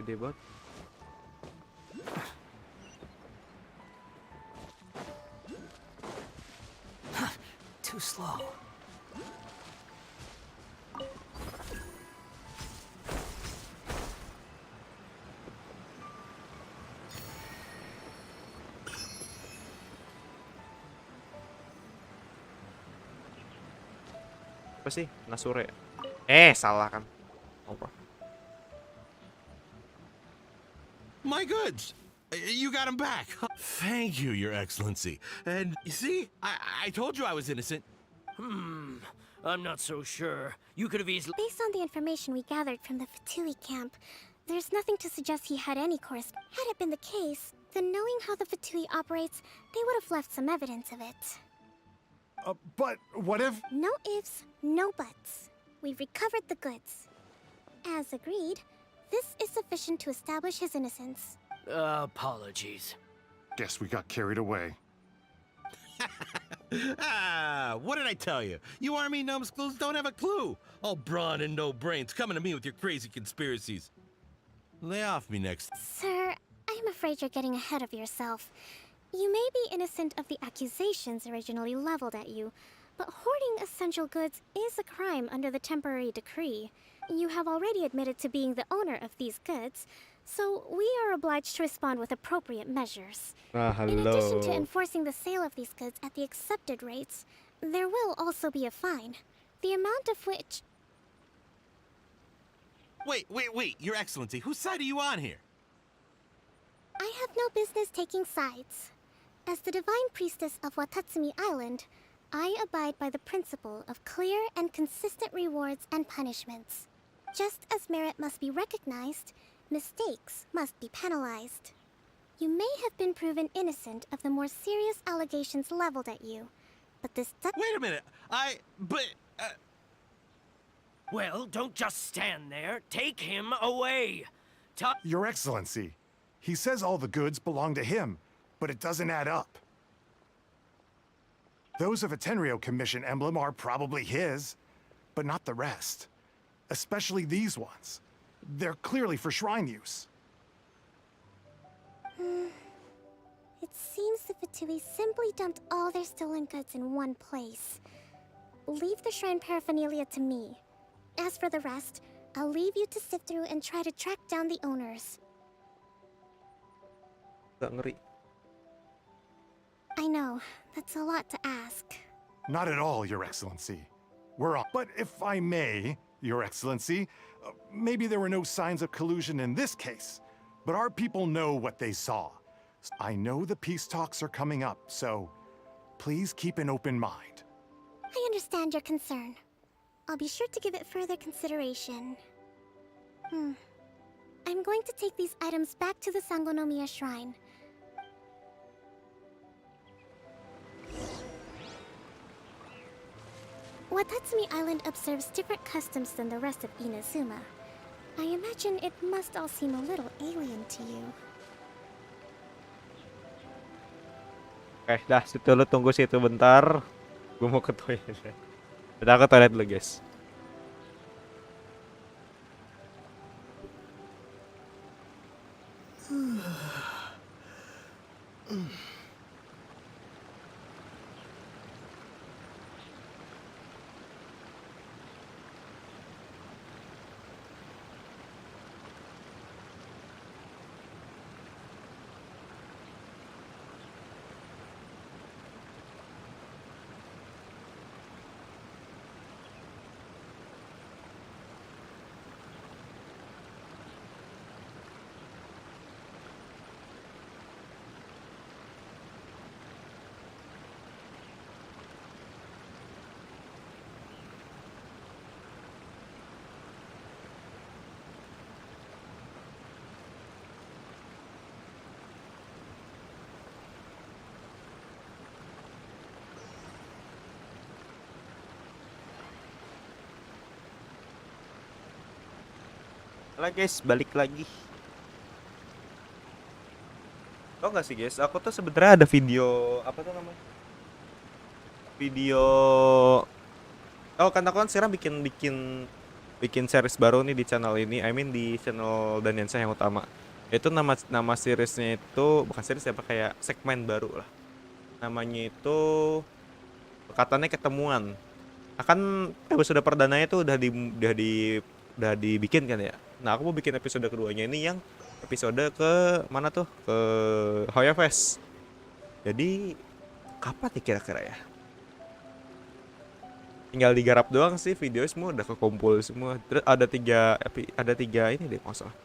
Gede banget. Too slow. Apa sih? Nasure. Salah kan. Apa? My goods! You got them back. Thank you, Your Excellency. And you see, I told you I was innocent. I'm not so sure. You could have easily... Based on the information we gathered from the Fatui camp, there's nothing to suggest he had any course. Had it been the case, then knowing how the Fatui operates, they would have left some evidence of it. But what if... No ifs, no buts. We've recovered the goods. As agreed, this is sufficient to establish his innocence. Apologies. Guess we got carried away. What did I tell you? You army numbskulls don't have a clue. All brawn and no brains coming to me with your crazy conspiracies. Lay off me next. Sir, I'm afraid you're getting ahead of yourself. You may be innocent of the accusations originally leveled at you, but hoarding essential goods is a crime under the temporary decree. You have already admitted to being the owner of these goods, so we are obliged to respond with appropriate measures. In addition to enforcing the sale of these goods at the accepted rates, there will also be a fine, the amount of which... Wait, Your Excellency, whose side are you on here? I have no business taking sides. As the Divine Priestess of Watatsumi Island, I abide by the principle of clear and consistent rewards and punishments. Just as merit must be recognized, mistakes must be penalized. You may have been proven innocent of the more serious allegations leveled at you, but this does... Wait a minute, Well, don't just stand there. Take him away. Your Excellency, he says all the goods belong to him, but it doesn't add up. Those of a Tenryou Commission emblem are probably his, but not the rest. Especially these ones. They're clearly for shrine use. It seems the Fatui simply dumped all their stolen goods in one place. Leave the shrine paraphernalia to me. As for the rest, I'll leave you to sift through and try to track down the owners. Gak ngeri. I know, that's a lot to ask. Not at all, Your Excellency. We're on. But if I may, Your Excellency, maybe there were no signs of collusion in this case, but our people know what they saw. I know the peace talks are coming up, so please keep an open mind. I understand your concern. I'll be sure to give it further consideration. I'm going to take these items back to the Sangonomiya shrine. Watatsumi Island observes different customs than the rest of Inazuma. I imagine it must all seem a little alien to you. Oke, dah situ lu tunggu situ bentar. Gue mau ke toilet. Udah ke toilet dulu, guys. Halo guys, balik lagi. Tau gak sih guys, aku tuh sebenarnya ada video apa tuh namanya? Video. Oh kan aku kan sekarang bikin series baru nih di channel ini. I mean di channel Danianyah yang utama. Itu nama seriesnya itu bukan series apa kayak segmen baru lah. Namanya itu katanya ketemuan. Akan episode perdananya itu udah dibikin kan ya. Nah aku mau bikin episode keduanya ini yang episode ke mana tuh, ke Hoya Fest. Jadi kapan nih kira-kira ya? Tinggal digarap doang sih, video semua udah kekumpul semua. Terus ada tiga ini deh masalah.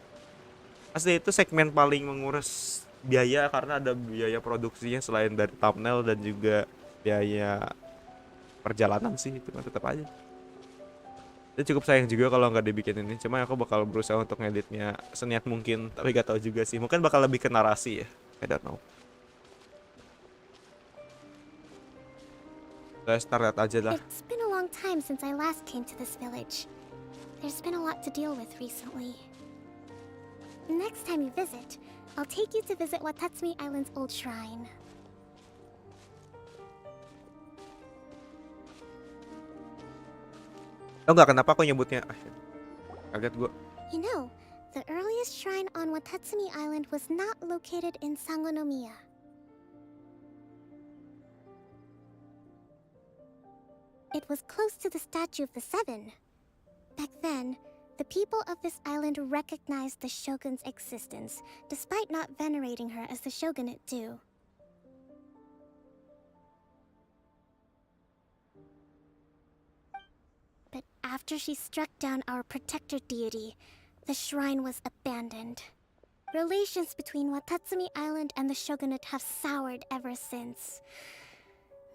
Asli itu segmen paling menguras biaya karena ada biaya produksinya selain dari thumbnail dan juga biaya perjalanan sih, itu tetap aja. Itu cukup sayang juga kalau nggak dibikin ini. Cuma aku bakal berusaha untuk ngeditnya seniat mungkin. Tapi gak tahu juga sih. Mungkin bakal lebih ke narasi ya. I don't know. Let's start aja lah. It's been a long time since I last came to this village. There's been a lot to deal with recently. Next time you visit, I'll take you to visit Watatsumi Island's old shrine. Tau nggak kenapa aku nyebutnya? Kaget gue. You know, the earliest shrine on Watatsumi Island was not located in Sangonomiya. It was close to the statue of the Seven. Back then, the people of this island recognized the shogun's existence, despite not venerating her as the shogunate do. But after she struck down our protector deity, the shrine was abandoned. Relations between Watatsumi Island and the shogunate have soured ever since.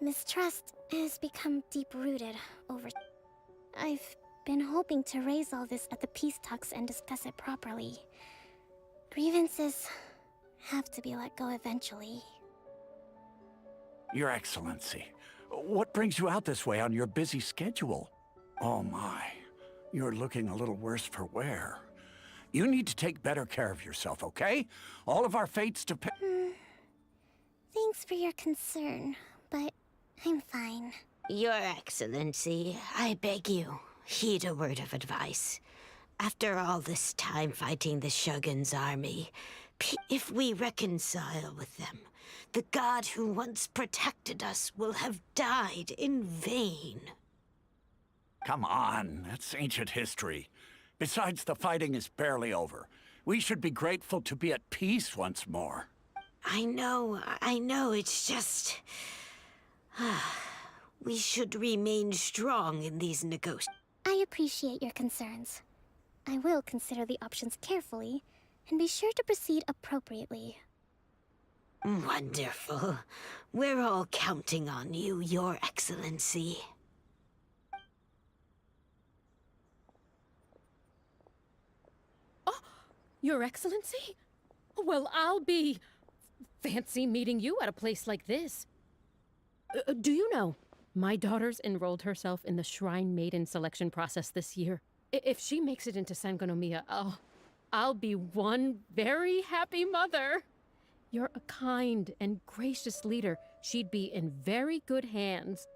Mistrust has become deep-rooted over... I've been hoping to raise all this at the peace talks and discuss it properly. Grievances have to be let go eventually. Your Excellency, what brings you out this way on your busy schedule? Oh my, you're looking a little worse for wear. You need to take better care of yourself, okay? All of our fates depend... Thanks for your concern, but I'm fine. Your Excellency, I beg you, heed a word of advice. After all this time fighting the Shogun's army, if we reconcile with them, the god who once protected us will have died in vain. Come on, that's ancient history. Besides, the fighting is barely over. We should be grateful to be at peace once more. I know, it's just... we should remain strong in these negotiations. I appreciate your concerns. I will consider the options carefully and be sure to proceed appropriately. Wonderful. We're all counting on you, Your Excellency. Your Excellency? Well, I'll be... fancy meeting you at a place like this. Do you know, my daughter's enrolled herself in the Shrine Maiden selection process this year. If she makes it into Sangonomiya, I'll be one very happy mother. You're a kind and gracious leader. She'd be in very good hands.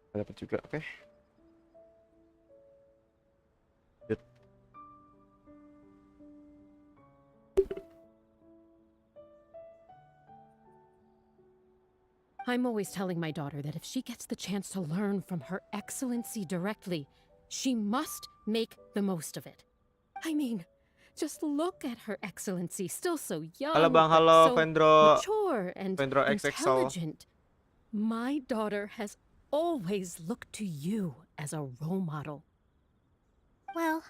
Dapat juga, oke. Good. I'm always telling my daughter that if she gets the chance to learn from Her Excellency directly, she must make the most of it. I mean, just look at Her Excellency, still so young, Halo Bang, but halo so Vendro. mature and Vendro XXL. intelligent. My daughter has always looked to you as a role model. Well,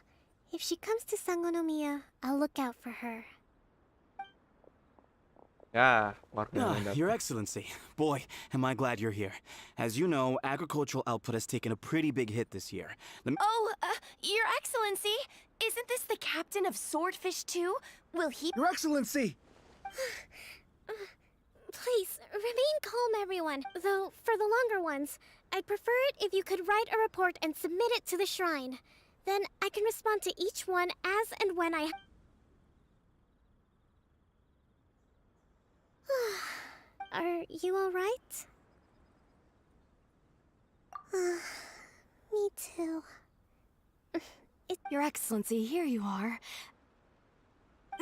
if she comes to Sangonomiya, I'll look out for her. Ya, warga yang datang. Your Excellency, boy, am I glad you're here. As you know, agricultural output has taken a pretty big hit this year. Your Excellency, isn't this the captain of Swordfish too? Will he— Your Excellency! Please, remain calm, everyone. Though, for the longer ones, I'd prefer it if you could write a report and submit it to the shrine. Then I can respond to each one as and when I... Are you alright? Me too. Your Excellency, here you are.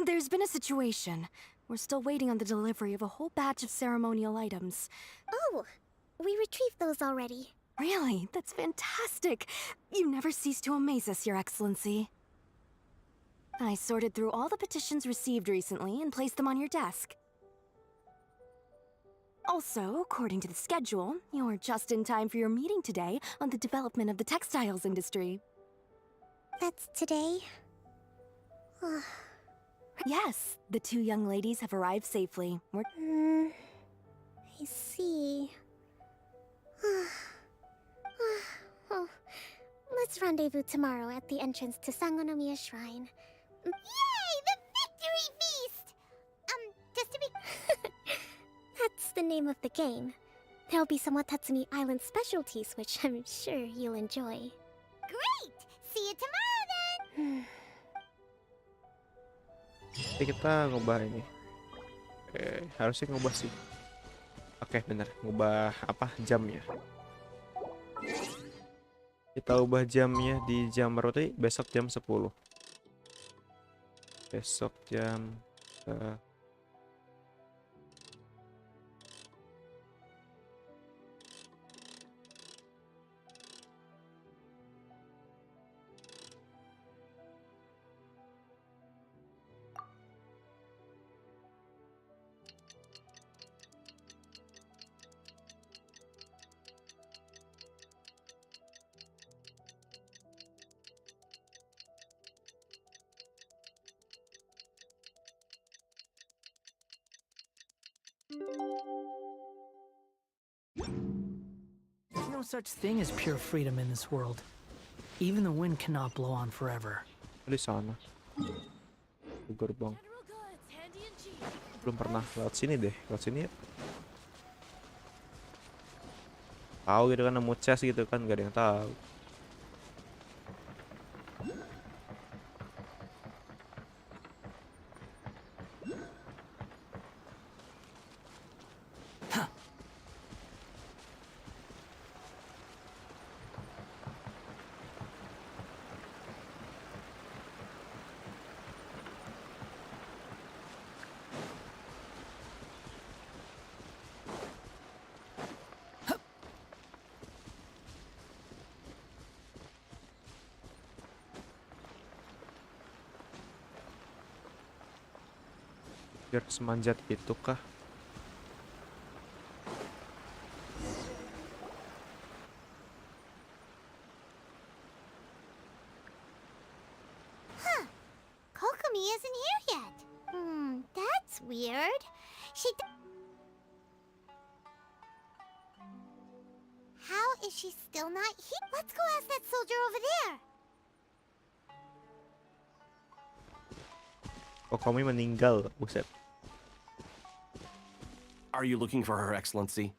There's been a situation. We're still waiting on the delivery of a whole batch of ceremonial items. Oh, we retrieved those already. Really? That's fantastic. You never cease to amaze us, Your Excellency. I sorted through all the petitions received recently and placed them on your desk. Also, according to the schedule, you're just in time for your meeting today on the development of the textiles industry. That's today? Yes, the two young ladies have arrived safely. I see. Oh, let's rendezvous tomorrow at the entrance to Sangonomiya Shrine. Yay! The victory feast! Just to be... That's the name of the game. There'll be some WATATSUMI Island specialties, which I'm sure you'll enjoy. Great! See you tomorrow then! Jadi kita ngubah ini. Harusnya ngubah sih. Oke, bener. Ngubah apa? Jamnya. Kita ubah jamnya di jam berarti besok jam 10. Besok jam There's no such thing as pure freedom in this world. Even the wind cannot blow on forever. di sana. Di gerbang. Belum pernah lewat sini deh. Lewat sini ya. Tahu gitu kan, nemu chest gitu kan, gak ada yang tahu. Biar semanjat itu kah? Kokomi isn't here yet. That's weird. How is she still not here? Let's go ask that soldier over there. Kokomi meninggal, buset. Are you looking for Her Excellency?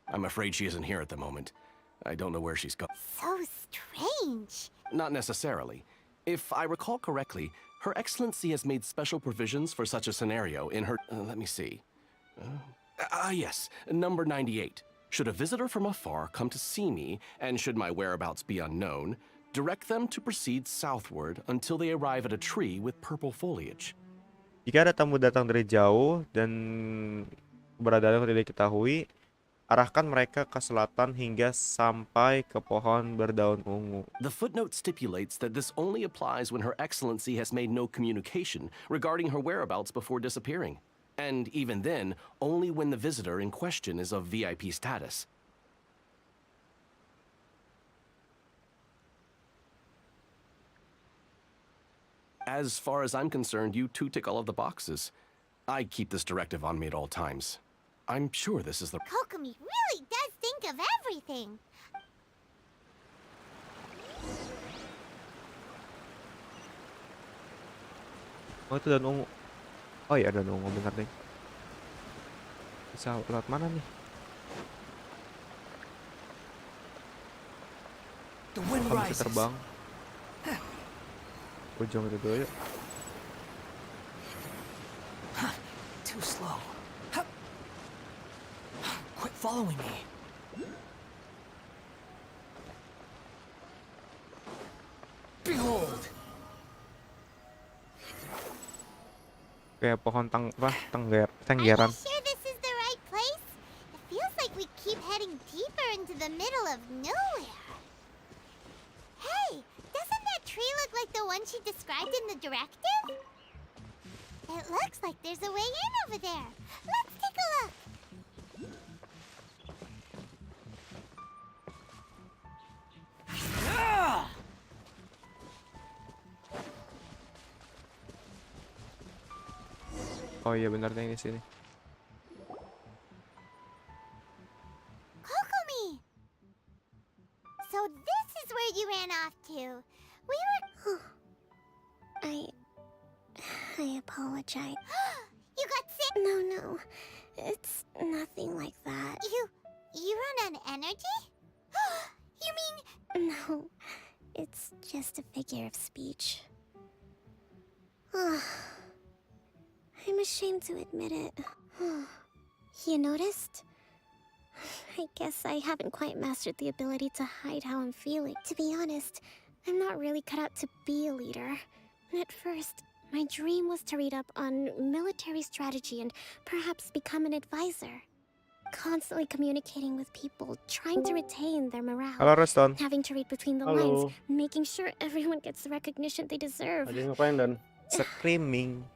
I'm afraid she isn't here at the moment. I don't know where she's gone. So strange. Not necessarily. If I recall correctly, Her Excellency has made special provisions for such a scenario in her... let me see. Yes, number 98. Should a visitor from afar come to see me, and should my whereabouts be unknown, direct them to proceed southward until they arrive at a tree with purple foliage. Jika ada tamu datang dari jauh dan keberadaannya tidak diketahui, arahkan mereka ke selatan hingga sampai ke pohon berdaun ungu. The footnote stipulates that this only applies when Her Excellency has made no communication regarding her whereabouts before disappearing. And even then, only when the visitor in question is of VIP status. As far as I'm concerned, you two tick all of the boxes. I keep this directive on me at all times. I'm sure this is the... Kokomi really does think of everything. Oh, itu daun ungu. Oh iya, daun ungu, bener deh. Bisa lewat mana nih? Kamu bisa terbang. Ujung itu dulu yuk. Too slow. Quit following me. Behold. Kayak pohon tenggeran. Are you sure this is the right place? It feels like we keep heading deeper into the middle of nowhere. Hey, doesn't that tree look like the one she described in the directive? It looks like there's a way in over there. Let's take a look. Oh iya benar deh di sini. Kokomi! So this is where you ran off to. We were... I apologize. You got sick? No. It's nothing like that. You run on energy? You mean... No, it's just a figure of speech. I'm ashamed to admit it. You noticed? I guess I haven't quite mastered the ability to hide how I'm feeling. To be honest, I'm not really cut out to be a leader. At first, my dream was to read up on military strategy and perhaps become an advisor. Constantly communicating with people, trying to retain their morale. Halo, Reston. Having to read between the Halo. lines, making sure everyone gets the recognition they deserve. Lagi ngapain Dan? Screaming.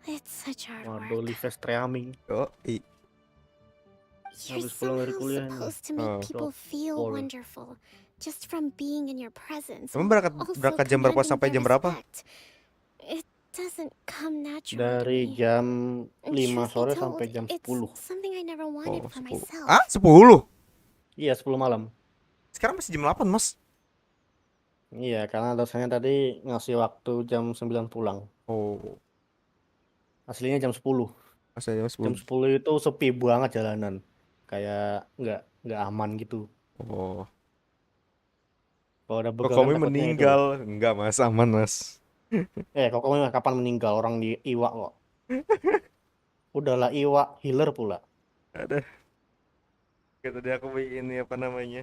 It's such hard work. Waduh, live streaming. Oh, You're Habis pulang dari somehow kuliah nih. supposed to make people feel wonderful just from being in your presence. Kamu Also berangkat jam berapa commanding sampai their jam berapa? respect. It doesn't come naturally. Dari jam 5 sore Truth be sampai told, jam it's 10. something I never wanted for myself. Ah, 10? Iya, 10 malam. Sekarang masih jam 8, Mas. Iya, karena dosennya tadi ngasih waktu jam 9 pulang. Oh. Aslinya jam 10. Aslinya jam 10. Jam 10 itu sepi banget jalanan. Kayak nggak aman gitu. Oh. Kalau ada begal Kokomi takutnya meninggal. Enggak, Mas, aman, Mas. Kokomi kapan meninggal? Orang di Iwa kok. Udahlah Iwa, healer pula. Ada. Kayak tadi aku ini apa namanya?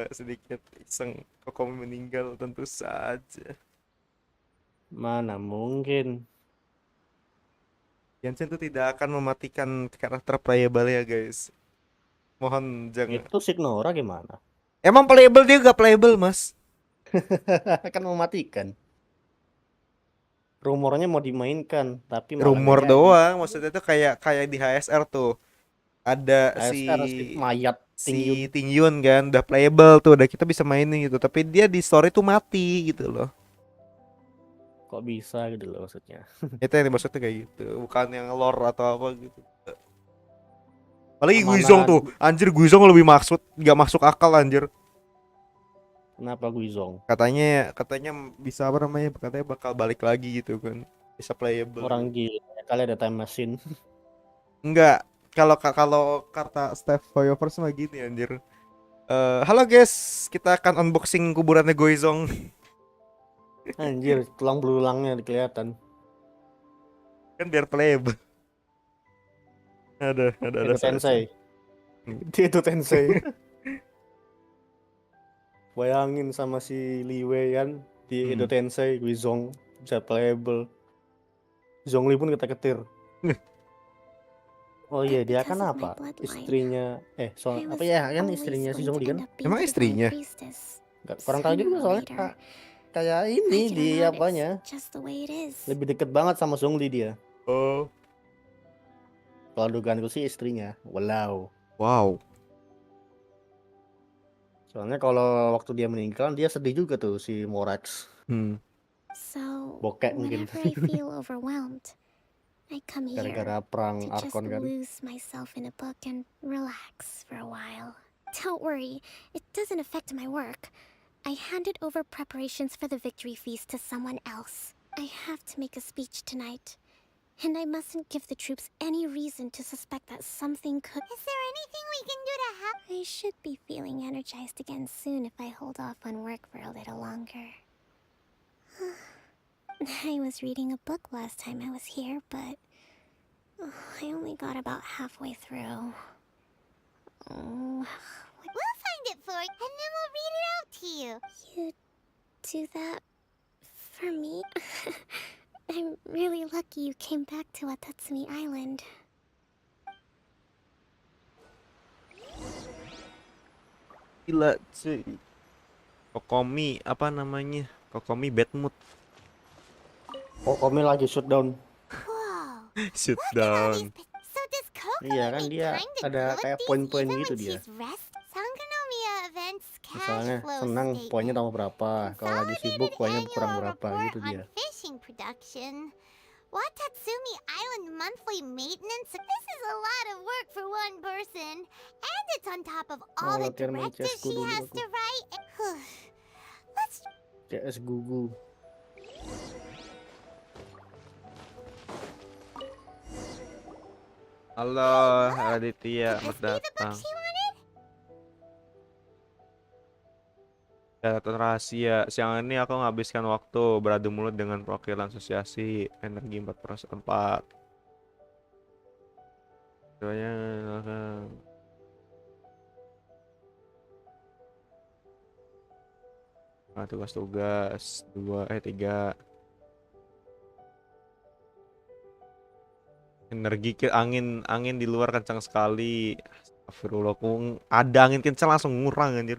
Sedikit iseng. Kokomi meninggal tentu saja. Mana mungkin. Genshin itu tidak akan mematikan karakter playable ya guys. Mohon jangan. Itu Signora gimana? Emang playable, dia gak playable Mas. Kan mematikan. rumornya mau dimainkan, tapi malah nggak Rumor jadi. doang, maksudnya tuh kayak di HSR tuh. Ada ASR si mayat si Tingyun kan udah playable tuh, udah kita bisa mainin gitu. Tapi dia di story tuh mati gitu loh. Kok bisa gitu loh maksudnya. Itu yang dimaksudnya kayak gitu, bukan yang lore atau apa gitu. Apalagi Mana- Guizong tuh, anjir Guizong lebih nggak masuk akal anjir. Kenapa Guizong? Katanya bisa apa namanya? Katanya bakal balik lagi gitu kan. Bisa playable. Orang gila, kali ada time machine. Enggak, kalau kata Steph Foyovers mah gini anjir. Halo guys, kita akan unboxing kuburannya Guizong. Anjir, tulang belulangnya kelihatan. Kan biar playable. Ada Itu Tensei. Dia itu Tensei. Bayangin sama si Li Wei kan di Edo Tensei, Guizong bisa playable. Zhongli pun ketar-ketir. Oh iya, dia kan apa? Istrinya apa ya kan istrinya si Zhongli kan? Emang istrinya? Nggak, kurang tahu juga soalnya kayak ini di apanya. Lebih deket banget sama Zhongli dia. Oh. Kalau dugaanku sih istrinya. Wow. Soalnya kalau waktu dia meninggal dia sedih juga tuh si Morax. So, Bokek mungkin. whenever I feel overwhelmed, I come here Gara-gara perang to just Arkon kan. lose myself in a book and relax for a while. Don't worry, it doesn't affect my work. I handed over preparations for the victory feast to someone else. I have to make a speech tonight, and I mustn't give the troops any reason to suspect that something could... Is there anything we can do to help? I should be feeling energized again soon if I hold off on work for a little longer. I was reading a book last time I was here, but I only got about halfway through. We'll find it for you, and then we'll read it out to you. You do that for me? I'm really lucky you came back to Watatsumi Island. Gila cuy. Kokomi apa namanya? Kokomi bad mood. Kokomi lagi shutdown. Shoot down. So does Kokomi Iya kan dia ada kayak poin-poin gitu dia. Sangonomiya events Misalnya cash flow senang statement. poinnya tambah berapa, kalau lagi sibuk poinnya kurang berapa gitu dia. Fishing production. Watatsumi Island monthly maintenance. This is a lot of work for one person. And it's on top of all the latihan main directives chessku she dulu has aku. to write. Let's CS Gugu. Halo Raditya, selamat datang. Catatan rahasia. Siang ini aku menghabiskan waktu beradu mulut dengan perwakilan asosiasi energi 4/4. Doanya tugas-tugas 3. Energi angin di luar kencang sekali. Astagfirullah, ada angin kencang langsung ngurang anjir.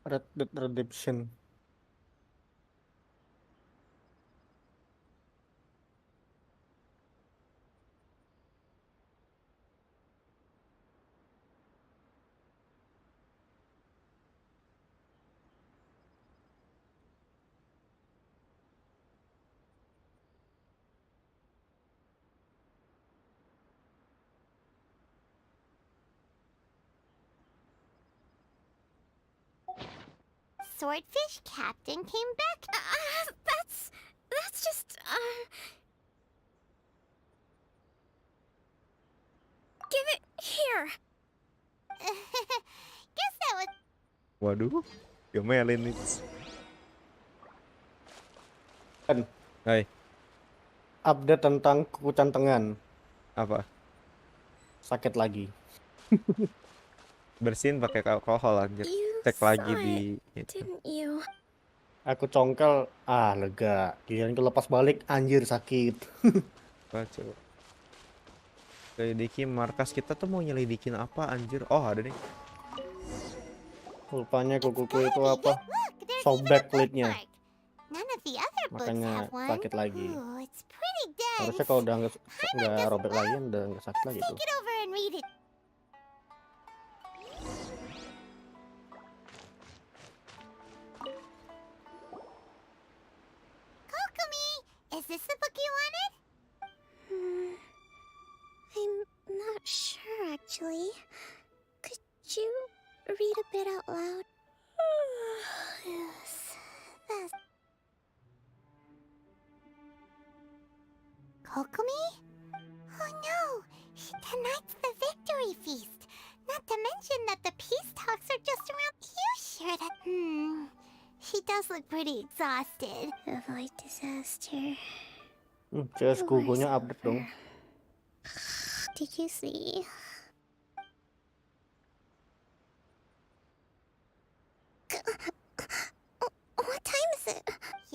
Red Dead Redemption. Swordfish Captain came back. That's just, Give it here! Guess that was... Waduh, diomelin nih. Kan. Hai. Update tentang kuku cantengan. Apa? Sakit lagi. Bersihin pakai alkohol anjir. Cek lagi di itu. Didn't you? Aku congkel, lega. Giliran aku lepas balik, anjir sakit. Baca. Selidiki markas kita tuh mau nyelidikin apa anjir? Oh ada nih. Rupanya kukuku itu apa? Sobek kulitnya. None of the other books Makanya have one. sakit lagi. Ooh, it's pretty dense. Harusnya kalau udah nggak robek lagi, udah nggak sakit lagi tuh. Take it over and read it. Kokomi, is this the book you wanted? I'm not sure actually. Could you read a bit out loud? Yes, that's... Kokomi? Oh no! Tonight's the victory feast! Not to mention that the peace talks are just around. You sure that... She does look pretty exhausted. Avoid disaster. CS kukunya update dong. Did you see? What time is it?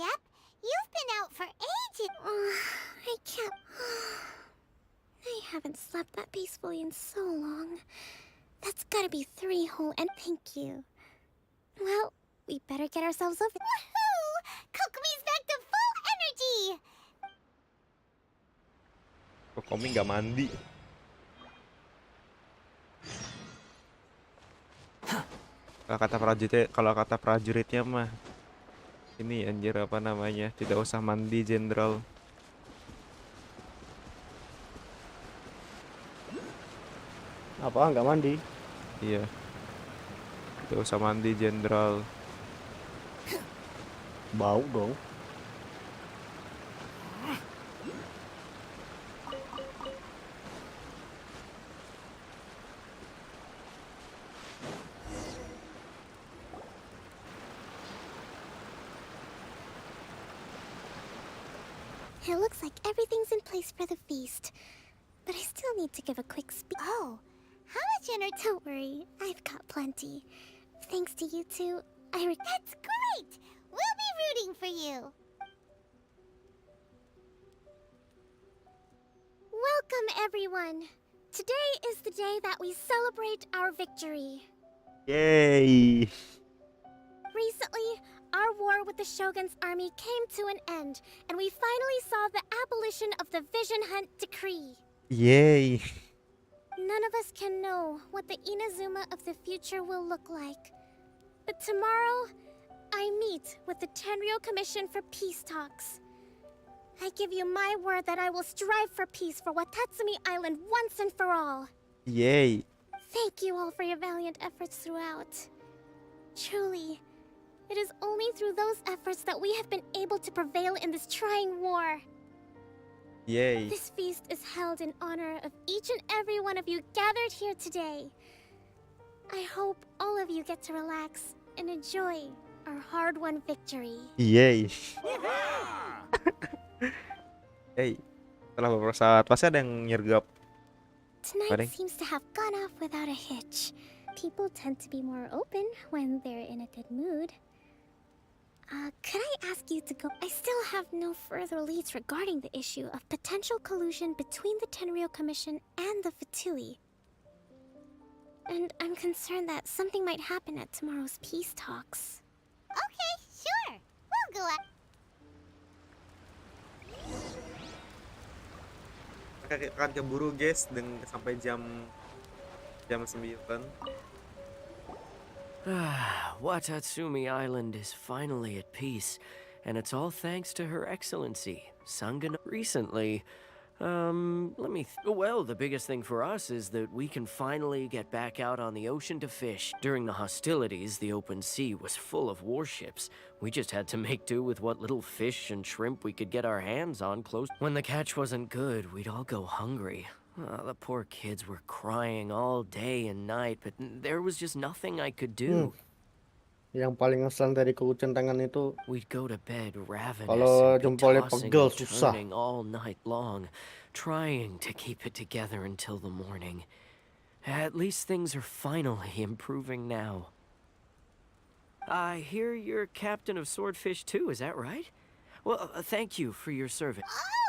Yep, you've been out for ages. I can't. I haven't slept that peacefully in so long. That's gotta be 3 whole and thank you. Well, we better get ourselves over. Woohoo! Kokomi's back to full energy! Kokomi nggak mandi. Kalau kata prajuritnya mah ini anjir apa namanya? Tidak usah mandi, Jenderal. Apa nggak mandi? Iya. Tidak usah mandi, Jenderal. Bau dong. It looks like everything's in place for the feast. But I still need to give a quick speech. Oh, how much energy? Don't worry, I've got plenty. Thanks to you two, That's great! We'll be rooting for you. Welcome, everyone. Today is the day that we celebrate our victory. Yay! Recently, our war with the Shogun's army came to an end, and we finally saw the abolition of the Vision Hunt Decree. Yay! None of us can know what the Inazuma of the future will look like. But tomorrow, I meet with the Tenryou Commission for Peace Talks. I give you my word that I will strive for peace for Watatsumi Island once and for all. Yay! Thank you all for your valiant efforts throughout. Truly, it is only through those efforts that we have been able to prevail in this trying war. Yay! This feast is held in honor of each and every one of you gathered here today. I hope all of you get to relax and enjoy our hard-won victory. Yay! Hey, setelah beberapa saat pasti ada yang nyergap. Tonight seems to have gone off without a hitch. People tend to be more open when they're in a good mood. Could I ask you to go? I still have no further leads regarding the issue of potential collusion between the Tenryou Commission and the Fatui. And I'm concerned that something might happen at tomorrow's peace talks. Okay, sure. We'll go out. Kita akan keburu guys sampai jam 9. Watatsumi Island is finally at peace, and it's all thanks to Her Excellency, Sangonomiya. Recently, well, the biggest thing for us is that we can finally get back out on the ocean to fish. During the hostilities, the open sea was full of warships. We just had to make do with what little fish and shrimp we could get our hands on close. When the catch wasn't good, we'd all go hungry. The poor kids were crying all day and night, but there was just nothing I could do. Yang paling ngeselin dari kecentangan itu, we'd go to bed ravenous kalau and be jempolnya tossing pegel and susah. turning all night long, trying to keep it together until the morning. At least things are finally improving now. I hear you're captain of Swordfish too, is that right? Well, thank you for your service.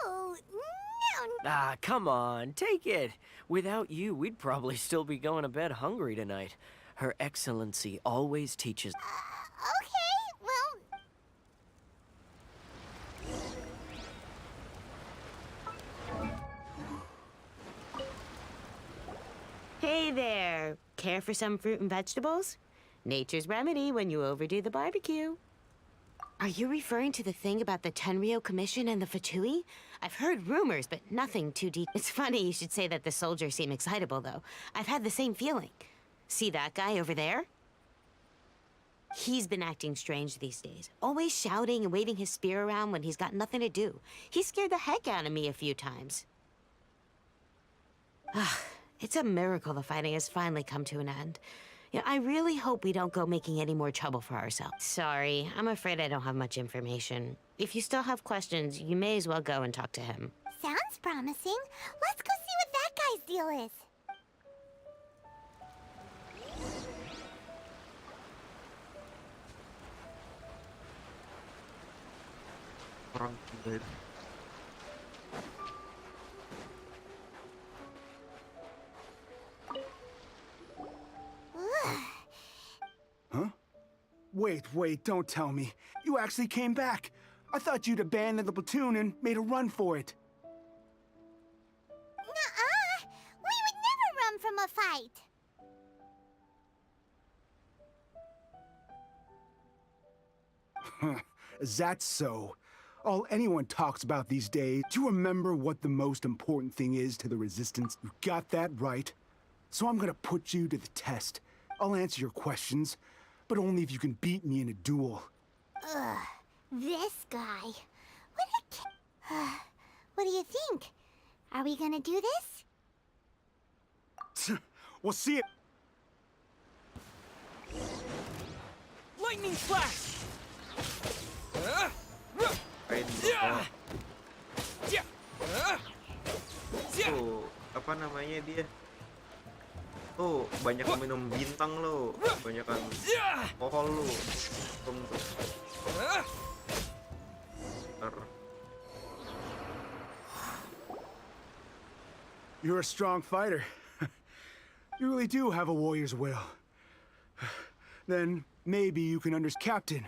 Oh, no. Ah, come on, take it. Without you, we'd probably still be going to bed hungry tonight. Her Excellency always teaches. Okay, well... Hey there. Care for some fruit and vegetables? Nature's remedy when you overdo the barbecue. Are you referring to the thing about the Tenryou Commission and the Fatui? I've heard rumors, but nothing too deep. It's funny you should say that the soldiers seem excitable, though. I've had the same feeling. See that guy over there? He's been acting strange these days. Always shouting and waving his spear around when he's got nothing to do. He scared the heck out of me a few times. It's a miracle the fighting has finally come to an end. Yeah, I really hope we don't go making any more trouble for ourselves. Sorry, I'm afraid I don't have much information. If you still have questions, you may as well go and talk to him. Sounds promising. Let's go see what that guy's deal is. Orang gila itu. Huh? Wait, don't tell me. You actually came back. I thought you'd abandoned the platoon and made a run for it. Nuh-uh. We would never run from a fight. Is that so? All anyone talks about these days. Do you remember what the most important thing is to the Resistance? You got that right. So I'm gonna put you to the test. I'll answer your questions, but only if you can beat me in a duel. Ugh, this guy. What do you think? Are we gonna do this? We'll see it. Lightning flash! Tuh, apa namanya dia? Tuh, banyak minum bintang lo, banyakan alkohol lo. You're a strong fighter. You really do have a warrior's will. Then maybe you can understand. Captain,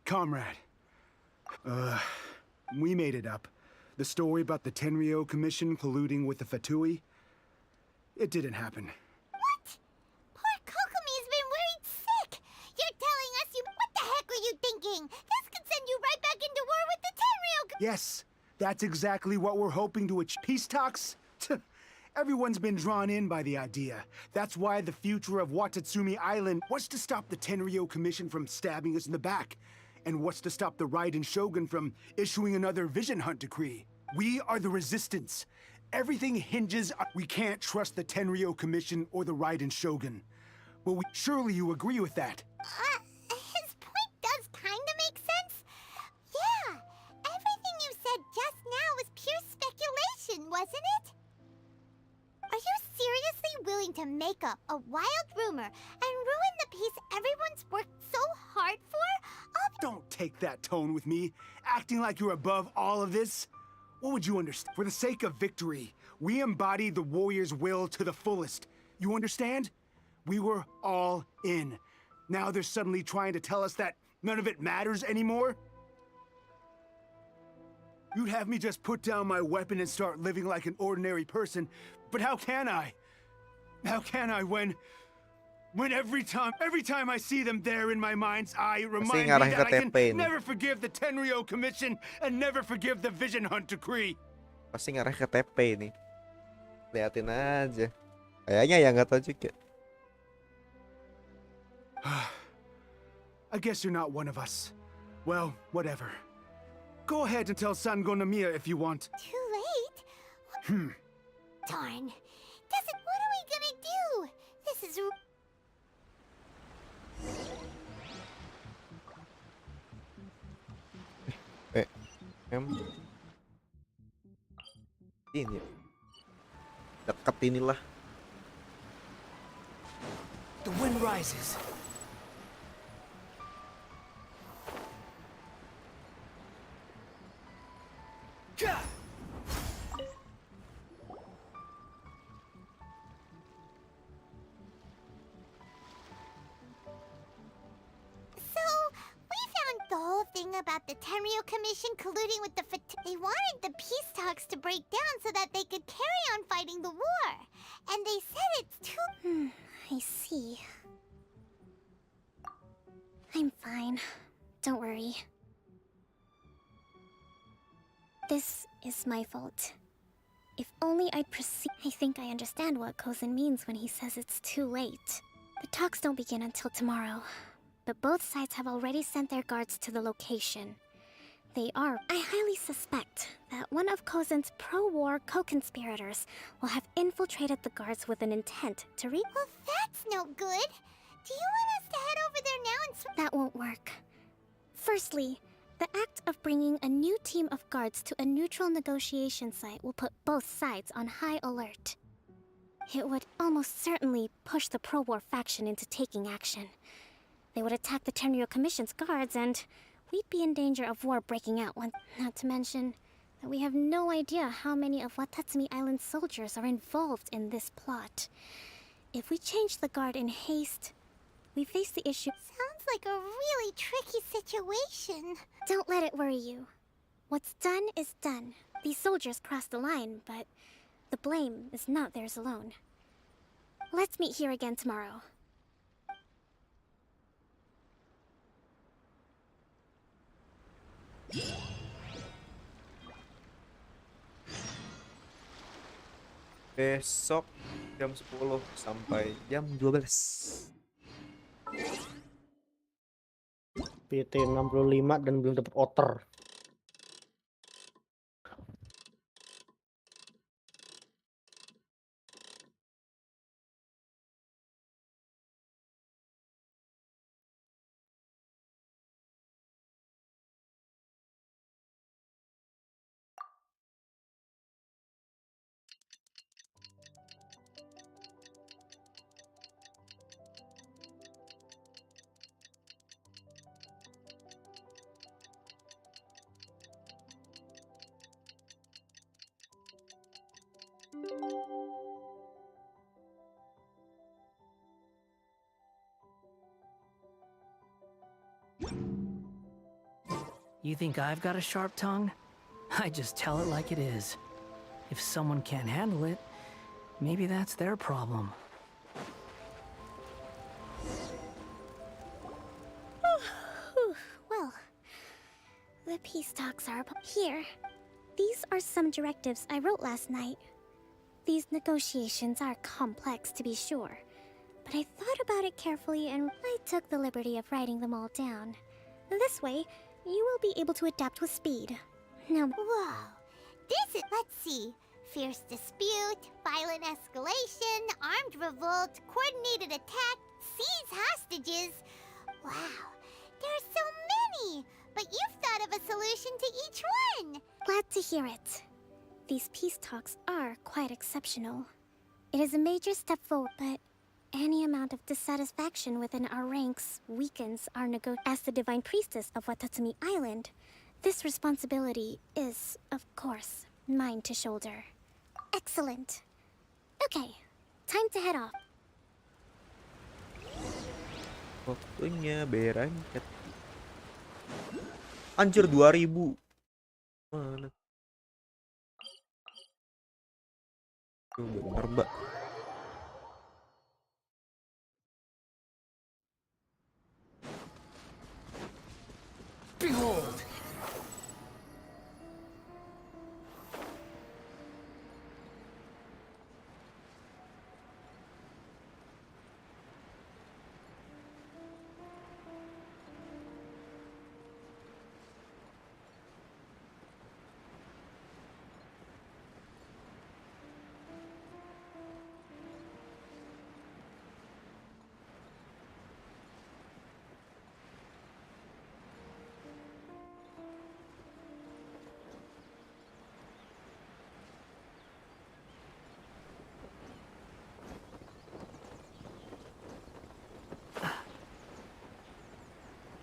comrade. We made it up. The story about the Tenryou Commission colluding with the Fatui, it didn't happen. What? Poor Kokomi's been worried sick. You're telling us you... What the heck were you thinking? This could send you right back into war with the Tenryou... Yes, that's exactly what we're hoping to achieve. Peace talks? Everyone's been drawn in by the idea. That's why the future of Watatsumi Island was to stop the Tenryou Commission from stabbing us in the back. And what's to stop the Raiden Shogun from issuing another Vision Hunt decree? We are the Resistance. Everything hinges on... We can't trust the Tenryou Commission or the Raiden Shogun. But surely you agree with that? His point does kinda make sense. Yeah, everything you said just now was pure speculation, wasn't it? Are you seriously willing to make up a wild rumor and ruin the peace everyone's worked so hard for? Don't take that tone with me, acting like you're above all of this. What would you understand? For the sake of victory, we embodied the warrior's will to the fullest. You understand? We were all in. Now they're suddenly trying to tell us that none of it matters anymore? You'd have me just put down my weapon and start living like an ordinary person, but how can I? How can I when every time I see them there in my mind's eye, it reminds me that I can never forgive the Tenryou Commission and never forgive the Vision Hunt decree. Pasti ngarah ke TP ini. Liatin aja. Kayaknya ya nggak tahu juga. I guess you're not one of us. Well, whatever. Go ahead and tell Sangonomiya if you want. Too late? Darn. What are we gonna do? This is... Ini dekat inilah. The wind rises. thing about the Tenryu Commission colluding with the they wanted the peace talks to break down so that they could carry on fighting the war. And they said it's too... I see. I'm fine. Don't worry. This is my fault. If only I'd perceived... I think I understand what Kozen means when he says it's too late. The talks don't begin until tomorrow, but both sides have already sent their guards to the location. They are... I highly suspect that one of Kozen's pro-war co-conspirators will have infiltrated the guards with an intent to Well, that's no good. Do you want us to head over there now and... That won't work. Firstly, the act of bringing a new team of guards to a neutral negotiation site will put both sides on high alert. It would almost certainly push the pro-war faction into taking action. They would attack the Tenryu Commission's guards, and we'd be in danger of war breaking out. Not to mention that we have no idea how many of Watatsumi Island's soldiers are involved in this plot. If we change the guard in haste, we face the issue... Sounds like a really tricky situation. Don't let it worry you. What's done is done. These soldiers crossed the line, but the blame is not theirs alone. Let's meet here again tomorrow. Besok jam 10 sampai jam 12. PT 65 dan belum dapat otter. You think I've got a sharp tongue? I just tell it like it is. If someone can't handle it, maybe that's their problem. Well, the peace talks are here. These are some directives I wrote last night. These negotiations are complex, to be sure, but I thought about it carefully and I took the liberty of writing them all down. This way, you will be able to adapt with speed. Now, whoa. This is... Let's see. Fierce dispute, violent escalation, armed revolt, coordinated attack, seize hostages. Wow. There are so many! But you've thought of a solution to each one! Glad to hear it. These peace talks are quite exceptional. It is a major step forward, but any amount of dissatisfaction within our ranks weakens our As the Divine Priestess of Watatsumi Island, this responsibility is, of course, mine to shoulder. Excellent. Okay, time to head off. Waktunya berangkat. Anjir 2000. Mana? Tuh bener, Mbak. Behold!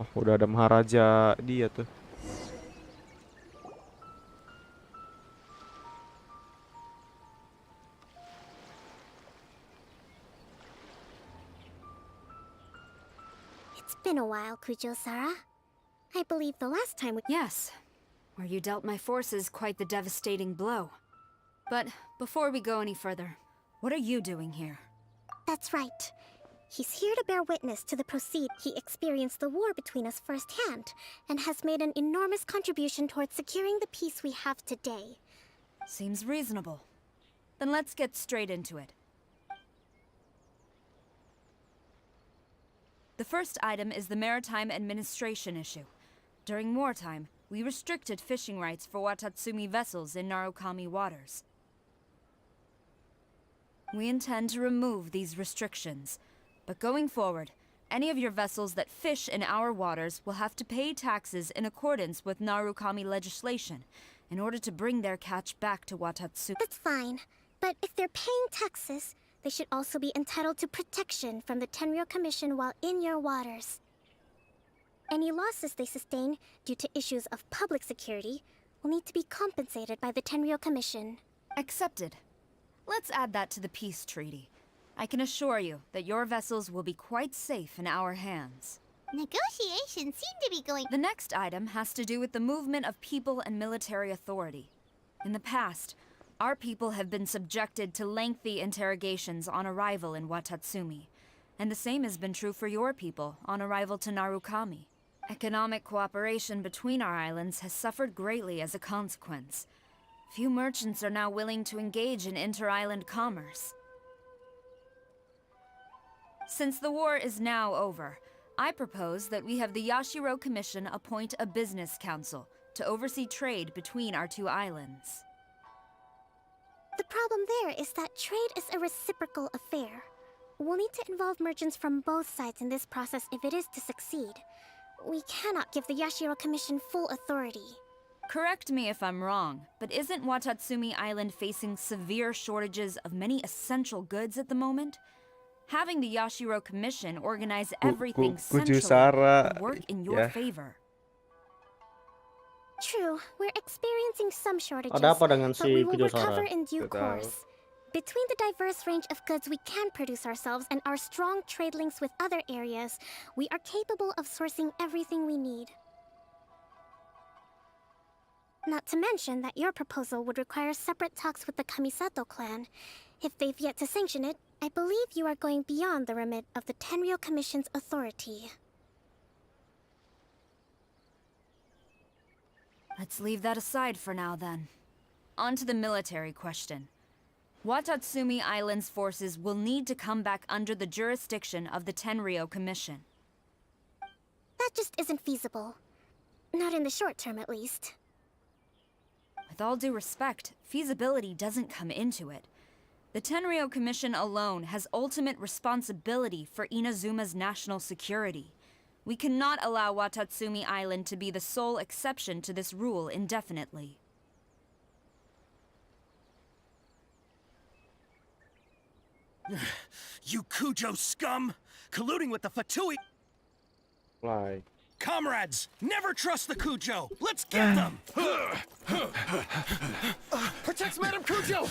Oh, udah ada Maharaja dia tuh. It's been a while, Kujo-Sara. I believe the last time we... Yes, where you dealt my forces quite the devastating blow. But before we go any further, what are you doing here? That's right. He's here to bear witness to the proceed. He experienced the war between us firsthand, and has made an enormous contribution towards securing the peace we have today. Seems reasonable. Then let's get straight into it. The first item is the maritime administration issue. During wartime, we restricted fishing rights for Watatsumi vessels in Narukami waters. We intend to remove these restrictions, but going forward, any of your vessels that fish in our waters will have to pay taxes in accordance with Narukami legislation in order to bring their catch back to Watatsumi. That's fine, but if they're paying taxes, they should also be entitled to protection from the Tenryou Commission while in your waters. Any losses they sustain due to issues of public security will need to be compensated by the Tenryou Commission. Accepted. Let's add that to the peace treaty. I can assure you that your vessels will be quite safe in our hands. Negotiations seem to be going... The next item has to do with the movement of people and military authority. In the past, our people have been subjected to lengthy interrogations on arrival in Watatsumi, and the same has been true for your people on arrival to Narukami. Economic cooperation between our islands has suffered greatly as a consequence. Few merchants are now willing to engage in inter-island commerce. Since the war is now over, I propose that we have the Yashiro Commission appoint a business council to oversee trade between our two islands. The problem there is that trade is a reciprocal affair. We'll need to involve merchants from both sides in this process if it is to succeed. We cannot give the Yashiro Commission full authority. Correct me if I'm wrong, but isn't Watatsumi Island facing severe shortages of many essential goods at the moment? Having the Yashiro Commission organize everything centrally would work in your favor. True, we're experiencing some shortages, Ada apa dengan but si we will Kujosara? recover in due Tidak tahu. course. Between the diverse range of goods we can produce ourselves and our strong trade links with other areas, we are capable of sourcing everything we need. Not to mention that your proposal would require separate talks with the Kamisato clan. If they've yet to sanction it, I believe you are going beyond the remit of the Tenryou Commission's authority. Let's leave that aside for now, then. On to the military question. Watatsumi Island's forces will need to come back under the jurisdiction of the Tenryou Commission. That just isn't feasible. Not in the short term, at least. With all due respect, feasibility doesn't come into it. The Tenryou Commission alone has ultimate responsibility for Inazuma's national security. We cannot allow Watatsumi Island to be the sole exception to this rule indefinitely. You Kujo scum! Colluding with the Fatui! Mulai. Comrades, never trust the Kujo! Let's get them! Protect Madame Kujo!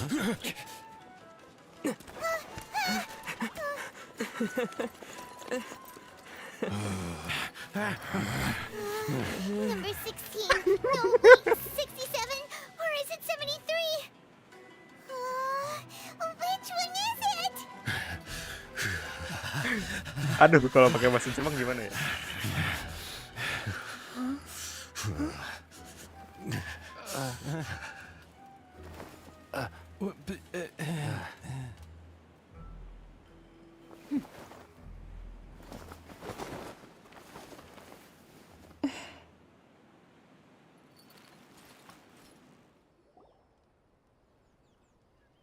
Number 16. No, wait, 67? Or is it 73? Which one is it? Aduh, kalau pakai bahasa Jepang gimana ya?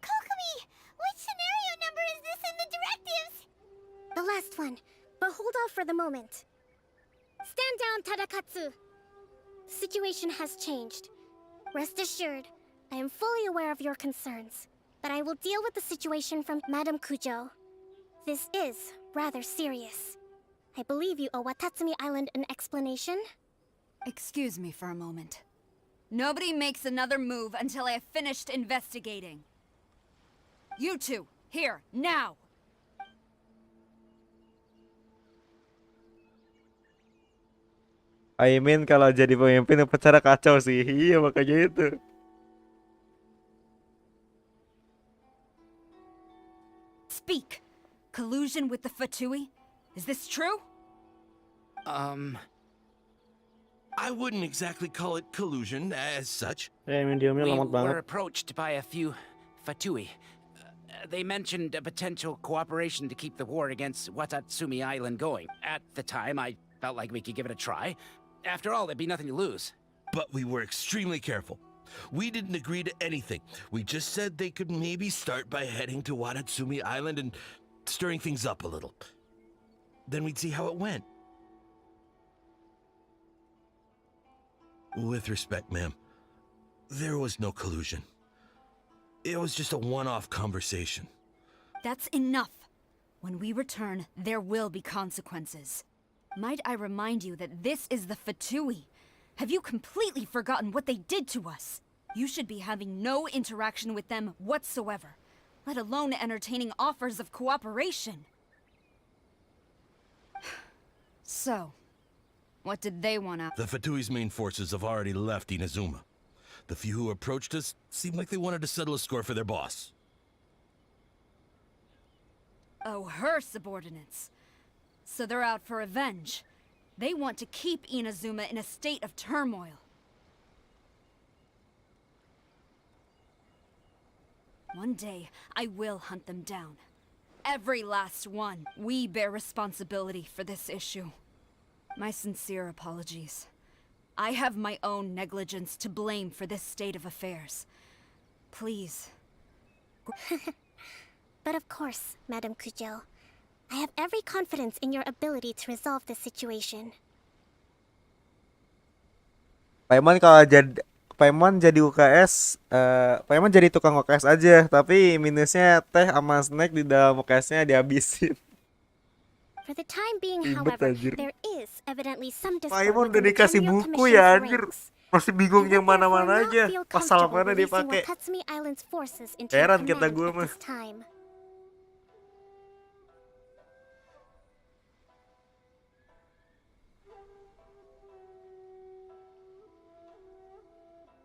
Kokomi, which scenario number is this in the directives? The last one, but hold off for the moment. Stand down, Tadakatsu! The situation has changed. Rest assured, I am fully aware of your concerns, but I will deal with the situation from Madame Kujo. This is rather serious. I believe you owe Watatsumi Island an explanation? Excuse me for a moment. Nobody makes another move until I have finished investigating. You two, here, now! I mean kalau jadi pemimpin upacara kacau sih. Iya makanya itu. Speak. Collusion with the Fatui? Is this true? I wouldn't exactly call it collusion as such. Mediumnya We lambat banget. were approached by a few Fatui. They mentioned a potential cooperation to keep the war against Watatsumi Island going. At the time, I felt like we could give it a try. After all, there'd be nothing to lose. But we were extremely careful. We didn't agree to anything. We just said they could maybe start by heading to Watatsumi Island and stirring things up a little. Then we'd see how it went. With respect, ma'am, there was no collusion. It was just a one-off conversation. That's enough. When we return, there will be consequences. Might I remind you that this is the Fatui? Have you completely forgotten what they did to us? You should be having no interaction with them whatsoever, let alone entertaining offers of cooperation. So, what did they want out? The Fatui's main forces have already left Inazuma. The few who approached us seemed like they wanted to settle a score for their boss. Oh, her subordinates. So they're out for revenge. They want to keep Inazuma in a state of turmoil. One day, I will hunt them down. Every last one. We bear responsibility for this issue. My sincere apologies. I have my own negligence to blame for this state of affairs. Please. But of course, Madam Kujo. I have every confidence in your ability to resolve this situation. Paimon kalau jadi Paimon jadi UKS, Paimon jadi tukang UKS aja, tapi minusnya teh sama snack di dalam UKS-nya dihabisin. For the time being, Ribet, however, anjir. there is evidently some discord Paimon udah within the dikasih Tenryou buku Commission's ya anjir. ranks. Masih bingung yang Therefore mana-mana not aja. feel Pasal comfortable mana releasing dipakai. Watatsumi Island's forces into Heran your kata command gua at mah. this time.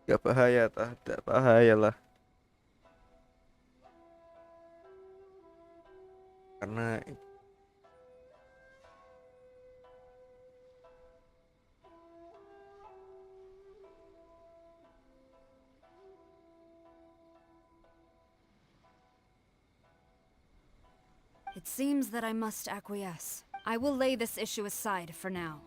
Gak bahaya, tak bahaya lah. Karena It seems that I must acquiesce. I will lay this issue aside for now.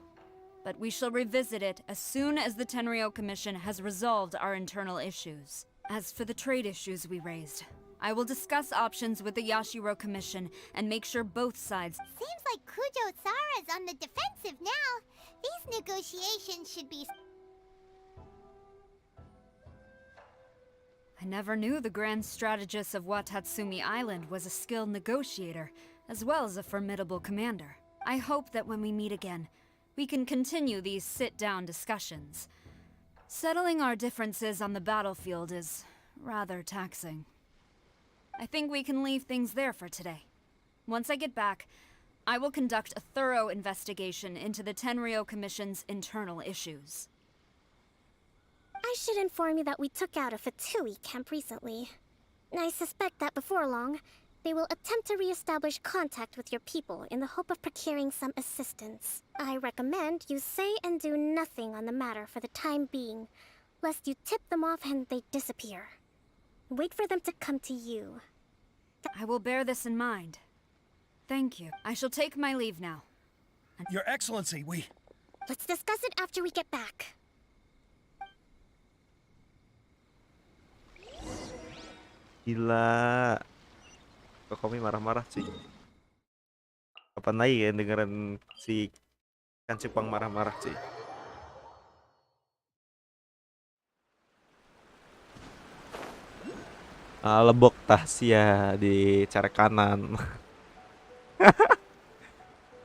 But we shall revisit it as soon as the Tenryou Commission has resolved our internal issues. As for the trade issues we raised, I will discuss options with the Yashiro Commission and make sure both sides... Seems like Kujo-Sara's on the defensive now. These negotiations should be... I never knew the grand strategist of Watatsumi Island was a skilled negotiator, as well as a formidable commander. I hope that when we meet again, we can continue these sit-down discussions. Settling our differences on the battlefield is rather taxing. I think we can leave things there for today. Once I get back, I will conduct a thorough investigation into the Tenryou Commission's internal issues. I should inform you that we took out a Fatui camp recently. I suspect that before long, they will attempt to re-establish contact with your people in the hope of procuring some assistance. I recommend you say and do nothing on the matter for the time being, lest you tip them off and they disappear. Wait for them to come to you. I will bear this in mind. Thank you. I shall take my leave now. Your Excellency, Let's discuss it after we get back. gila. Kokomi marah-marah sih. Kapan lagi ya dengerin si Cupang marah-marah sih. Lebok Tasya di cara kanan.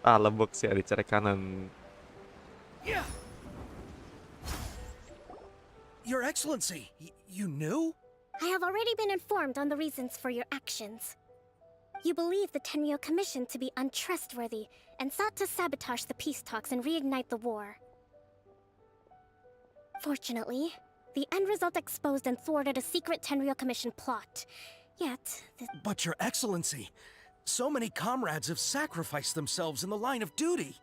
Lebok sih di cara kanan. Your Excellency, you knew? I have already been informed on the reasons for your actions. You believe the Tenryou Commission to be untrustworthy and sought to sabotage the peace talks and reignite the war. Fortunately, the end result exposed and thwarted a secret Tenryou Commission plot. Yet, But Your Excellency, so many comrades have sacrificed themselves in the line of duty.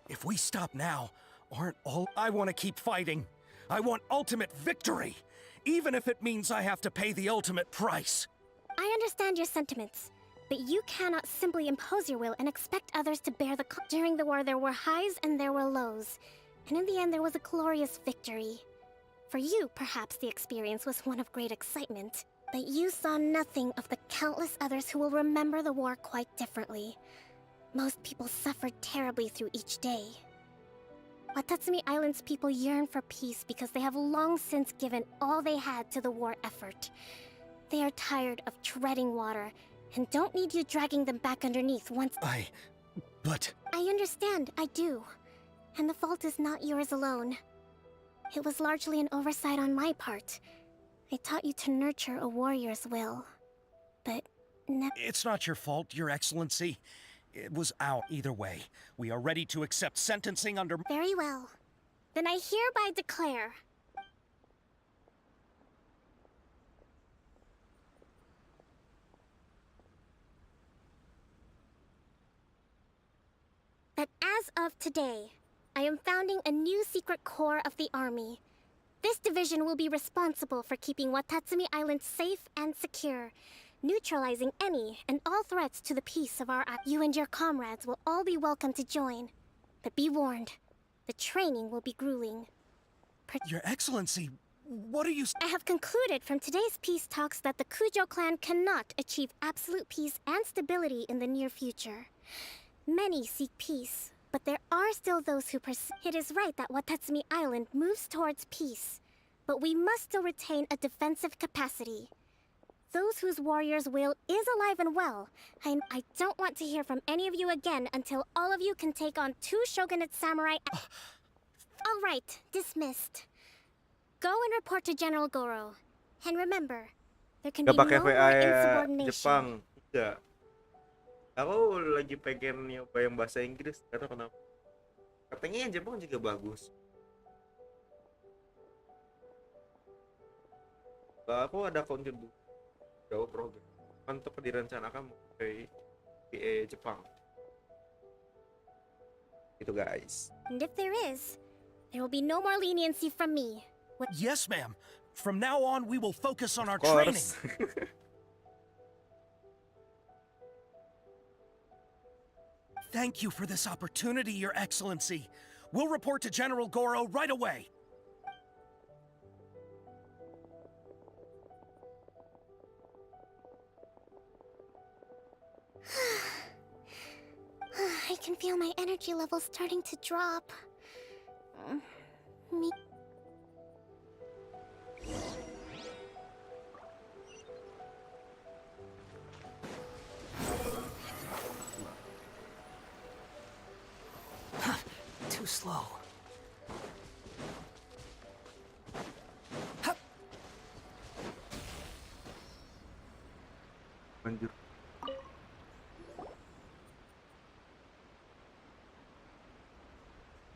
If we stop now, aren't all... I want to keep fighting. I want ultimate victory, even if it means I have to pay the ultimate price. I understand your sentiments, but you cannot simply impose your will and expect others to bear the During the war, there were highs and there were lows, and in the end there was a glorious victory. For you, perhaps the experience was one of great excitement, but you saw nothing of the countless others who will remember the war quite differently. Most people suffered terribly through each day. Watatsumi Island's people yearn for peace because they have long since given all they had to the war effort. They are tired of treading water and don't need you dragging them back underneath once... But... I understand, I do. And the fault is not yours alone. It was largely an oversight on my part. I taught you to nurture a warrior's will. But... It's not your fault, Your Excellency. It was out either way. We are ready to accept sentencing under... Very well. Then I hereby declare... that as of today, I am founding a new secret corps of the army. This division will be responsible for keeping Watatsumi Island safe and secure, neutralizing any and all threats to the peace of our... You and your comrades will all be welcome to join. But be warned, the training will be grueling. Your Excellency, what are you... I have concluded from today's peace talks that the Kujo clan cannot achieve absolute peace and stability in the near future. Many seek peace, but there are still those who It is right that Watatsumi Island moves towards peace, but we must still retain a defensive capacity. Those whose warrior's will is alive and well. I don't want to hear from any of you again until all of you can take on 2 shogunate samurai... All right, dismissed. Go and report to General Goro. And remember, there can be Gak no pakai more VA insubordination. Jepang. Enggak. Aku lagi pengen nyoba yang bahasa Inggris, gak tau kenapa. Katanya yang Jepang juga bagus. Aku ada kontribusi jauh program. Untuk direncanakan pakai VA Jepang. Gitu guys. And if there is, there will be no more leniency from me. Yes, ma'am. From now on, we will focus on our Of training. course. Thank you for this opportunity, Your Excellency. We'll report to General Goro right away. I can feel my energy levels starting to drop. Me... Too slow. Lanjut.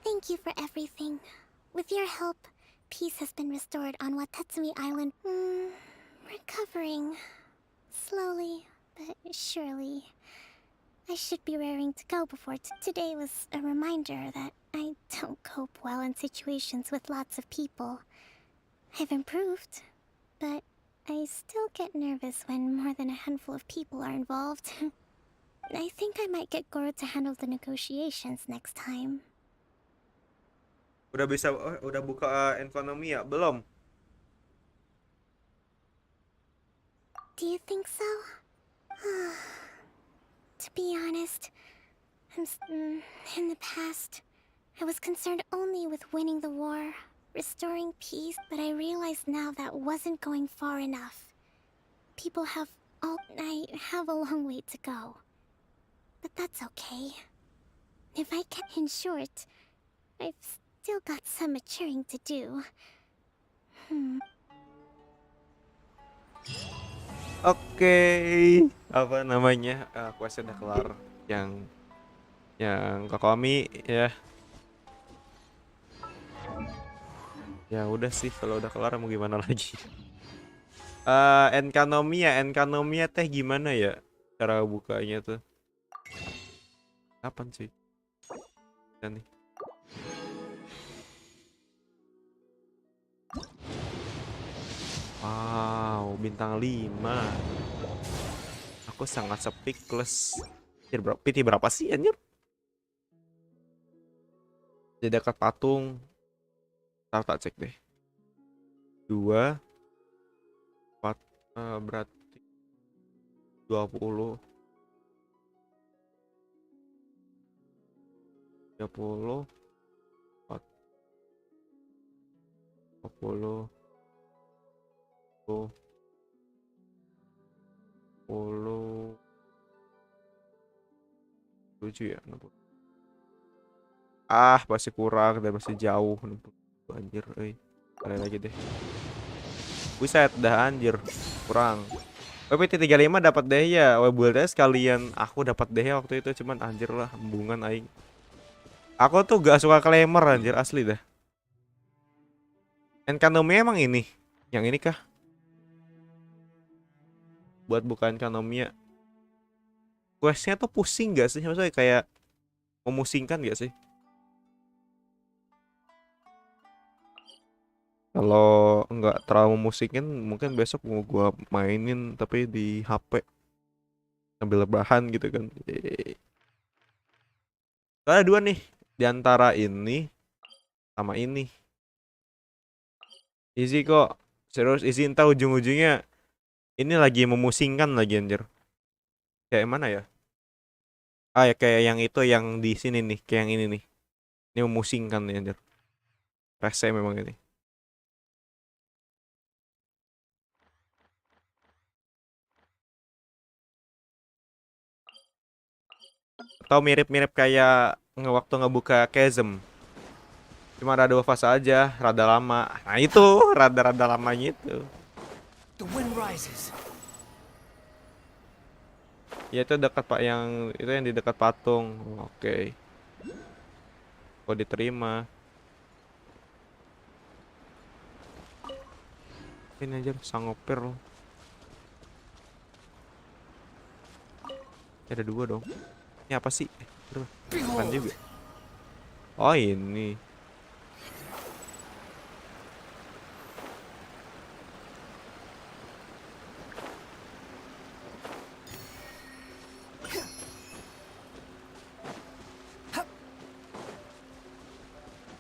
Thank you for everything. With your help, peace has been restored on Watatsumi Island. Recovering. Slowly, but surely. I should be raring to go before today was a reminder that I don't cope well in situations with lots of people. I've improved, but I still get nervous when more than a handful of people are involved. I think I might get Goro to handle the negotiations next time. Udah buka Sangonomiya belum? Do you think so? To be honest, in the past, I was concerned only with winning the war, restoring peace, but I realized now that wasn't going far enough. I have a long way to go. But that's okay. If I can, in short, I've still got some maturing to do. Oke, apa namanya? Quest udah kelar yang Kokomi ya. Ya udah sih, kalau udah kelar mau gimana lagi. Enkanomiya teh gimana ya cara bukanya tuh? Kapan sih? Dan nih. Wow, bintang 5. Aku sangat speechless. PT berapa sih anjir? Di dekat patung. Tak cek deh. 2 4 berarti 20 30 4 20 10 7 ya 60. Masih kurang dan masih jauh 60. Anjir, kali lagi deh. Buset dah anjir, kurang. PT 35 dapat deh ya. Buildnya sekalian aku dapat deh ya waktu itu, cuman anjir lah embungan aing. Aku tuh gak suka claimer anjir asli dah. Enkanomiya emang ini. Yang ini kah? Buat bukaan Enkanomiya. Questnya tuh pusing gak sih? Maksudnya kayak memusingkan gak sih? Kalau nggak terlalu memusingkan, mungkin besok mau gua mainin tapi di HP sambil bahan gitu kan. Ada 2 nih di antara ini sama ini. Easy kok. Serius easy, entah ujung-ujungnya ini lagi memusingkan lagi anjir. Kayak mana ya? Ya kayak yang itu yang di sini nih, kayak yang ini nih. Ini memusingkan nih anjir. Rese memang ini. Atau mirip-mirip kayak waktu ngebuka chasm. Cuma ada 2 fase aja, rada lama. Nah itu, rada-rada lamanya itu. The wind rises. Ya itu dekat Pak, yang itu yang di dekat patung. Oke. Kok diterima. Ini aja sangopir loh. Ada 2 dong. Ini apa sih? Bukan juga. Oh ini.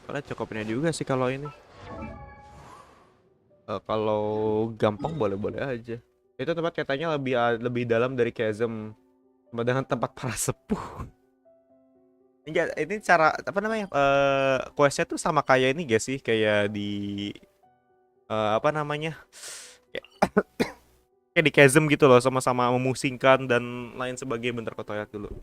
Soalnya cukupnya juga sih kalau ini. Kalau gampang boleh-boleh aja. Itu tempat katanya lebih dalam dari chasm. Sama dengan tempat para sepuh. Enggak, ini cara apa namanya? Questnya tuh sama kayak ini gak sih? Kayak di apa namanya? Kayak di chasm gitu loh, sama-sama memusingkan dan lain sebagainya. Bentar kau lihat dulu.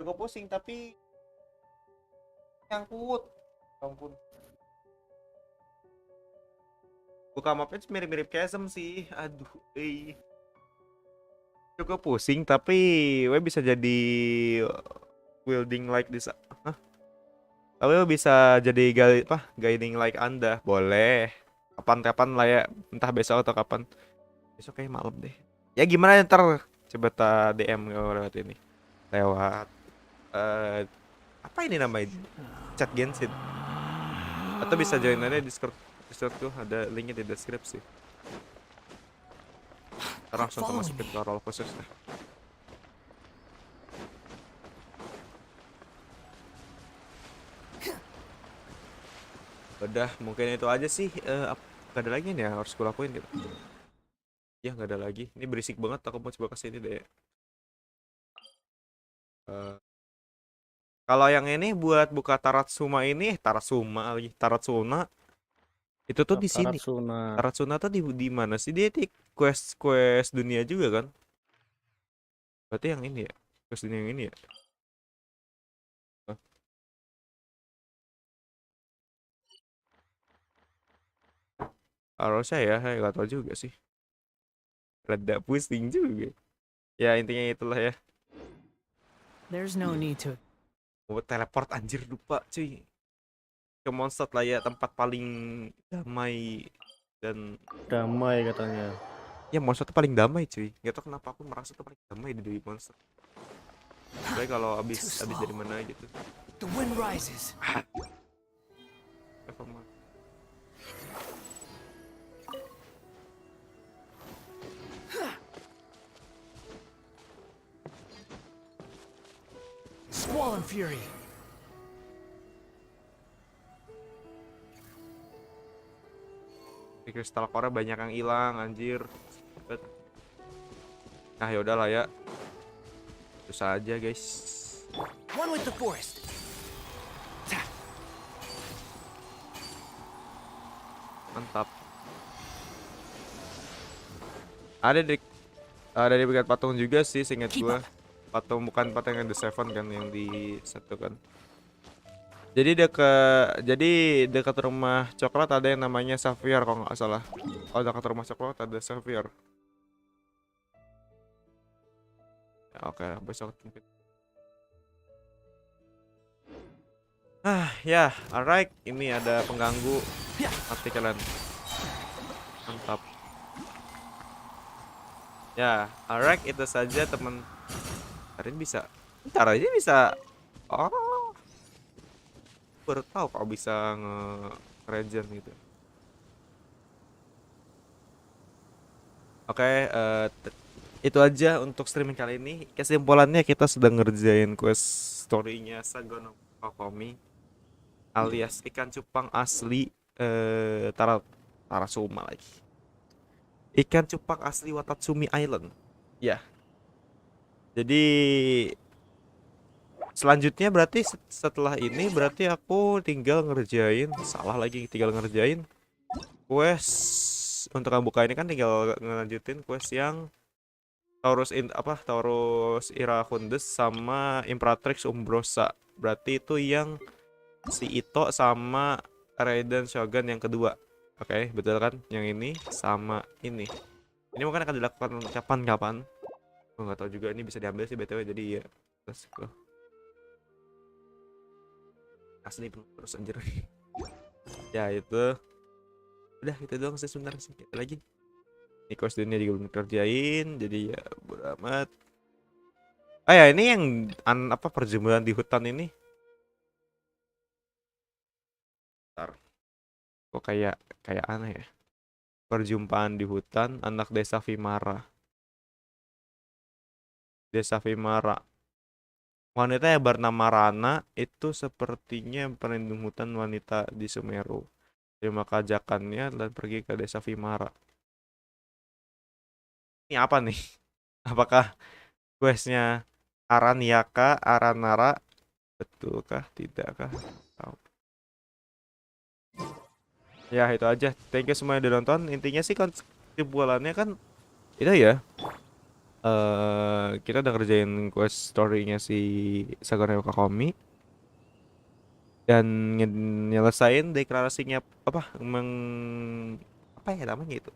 Cukup pusing tapi nyangkut. Ampun. Buka mapnya mirip-mirip chasm sih. Aduh, cukup pusing tapi we bisa jadi wielding like this. Hah? Tapi we bisa jadi guiding like Anda. Boleh. Kapan-kapan lah ya, entah besok atau kapan. Besok kayak malam deh. Ya gimana ntar coba DM lewat ini. Lewat apa ini namanya? Chat Genshin. Atau bisa join aja Discord. Discordku ada linknya di deskripsi. Langsung masukin ke role khusus deh. Udah mungkin itu aja sih. Gak ada lagi nih yang harus gue lakuin gitu. Ya nggak ada lagi. Ini berisik banget. Aku mau coba kesini deh. Kalau yang ini buat buka Taratsuma ini, Taratsuma lagi, Taratsuna itu tuh di sini. Taratsuna. Taratsuna tuh di mana sih? Dia di quest dunia juga kan? Berarti yang ini ya? Quest dunia yang ini ya? Hah? Harusnya ya, saya nggak tahu juga sih. Rada pusing juga. Ya intinya itulah ya. There's no need to. Mau teleport anjir lupa cuy. Ke monster lah ya, tempat paling damai dan Damai katanya. ya monster tuh paling damai cuy. Gak tau kenapa aku merasa tuh paling damai di monster. Apalagi kalau abis dari mana gitu. The wind rises. Squall and fury. Di kristal core banyak yang hilang anjir. Nah yaudah lah ya. Itu saja guys. One with the forest. Mantap. Ada di dekat patung juga sih seingat gua. Patung bukan patung yang The Seven kan yang di satu kan. Jadi dekat rumah coklat ada yang namanya Xavier kalau nggak salah. Kalau dekat rumah coklat ada Xavier. Ya, oke, besok mungkin. Ya, alright. Ini ada pengganggu. Mati kalian. Mantap. Ya, alright itu saja teman. Hari ini bisa. Ntar aja bisa. Oh. Baru tahu kalau bisa nge-regen gitu. Oke, itu aja untuk streaming kali ini. Kesimpulannya kita sedang ngerjain quest story-nya Sangonomiya alias ikan cupang asli Taratsuma lagi. Ikan cupang asli Watatsumi Island. Ya. Jadi selanjutnya berarti setelah ini berarti aku tinggal ngerjain quest untuk buka ini kan tinggal ngelanjutin quest yang Taurus Iracundes sama Imperatrix Umbrosa. Berarti itu yang si Ito sama Raiden Shogun yang kedua. Oke, betul kan? Yang ini sama ini. Ini mungkin akan dilakukan kapan-kapan. Gue nggak tahu juga ini bisa diambil sih BTW jadi ya. Let's go. Asli terus anjir. Ya itu. Udah itu doang sih sebentar sih. Kita lagi. Ini quest dunia juga belum kerjain jadi ya bodo amat. Ya ini yang perjumpaan di hutan ini. Bentar. Kok kayak aneh ya. Perjumpaan di hutan anak desa Vimara. Desa Vimara. Wanita yang bernama Rana itu sepertinya pelindung hutan wanita di Sumeru. Terima kajakannya dan pergi ke desa Vimara. Ini apa nih? Apakah questnya Aranyaka, Aranara? Betulkah? Tidakkah? Tahu. Ya itu aja. Thank you semua yang udah nonton. Intinya sih kesimpulannya kan itu ya. Kita udah ngerjain quest story-nya si Sangonomiya Kokomi dan nyelesain deklarasinya apa ya namanya itu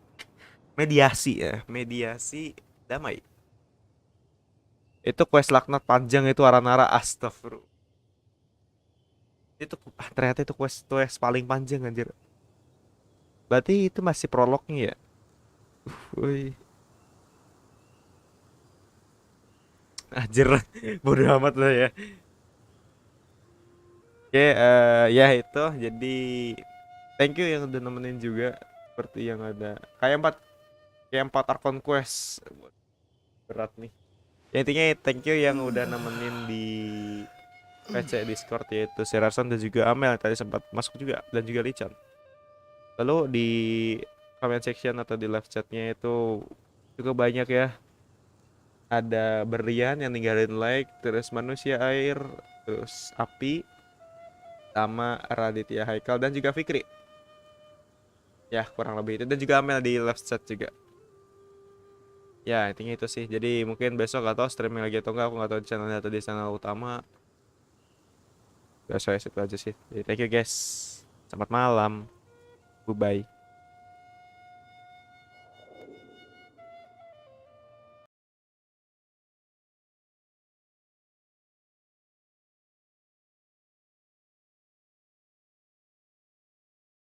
mediasi damai. Itu quest laknat panjang itu Aranara, astagfirullah. Itu ternyata itu quest paling panjang anjir. Berarti itu masih prolognya ya. Woi. Anjir, bodo amat lah ya. Oke, ya itu. Jadi thank you yang udah nemenin juga. Seperti yang ada kayak 4 Arkon Quest. Berat nih. Ya intinya thank you yang udah nemenin di PC Discord, yaitu si Rarson dan juga Amel yang tadi sempat masuk juga, dan juga Lichan. Lalu di comment section atau di live chatnya itu juga banyak ya. Ada Berlian yang ninggalin like, terus manusia air, terus api, sama Raditya Haikal dan juga Fikri. Ya kurang lebih itu, dan juga Amel di live chat juga. Ya intinya itu sih. Jadi mungkin besok atau streaming lagi atau enggak, aku nggak tahu di channelnya atau di channel utama. Ya saya itu aja sih. Jadi thank you guys. Selamat malam. Goodbye.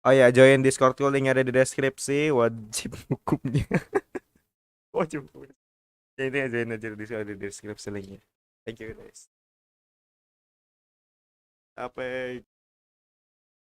Oh ya, join Discordku, link ada di deskripsi. Wajib hukumnya. Wajib hukumnya. Ya, ini join aja di deskripsi linknya. Thank you guys. Sampai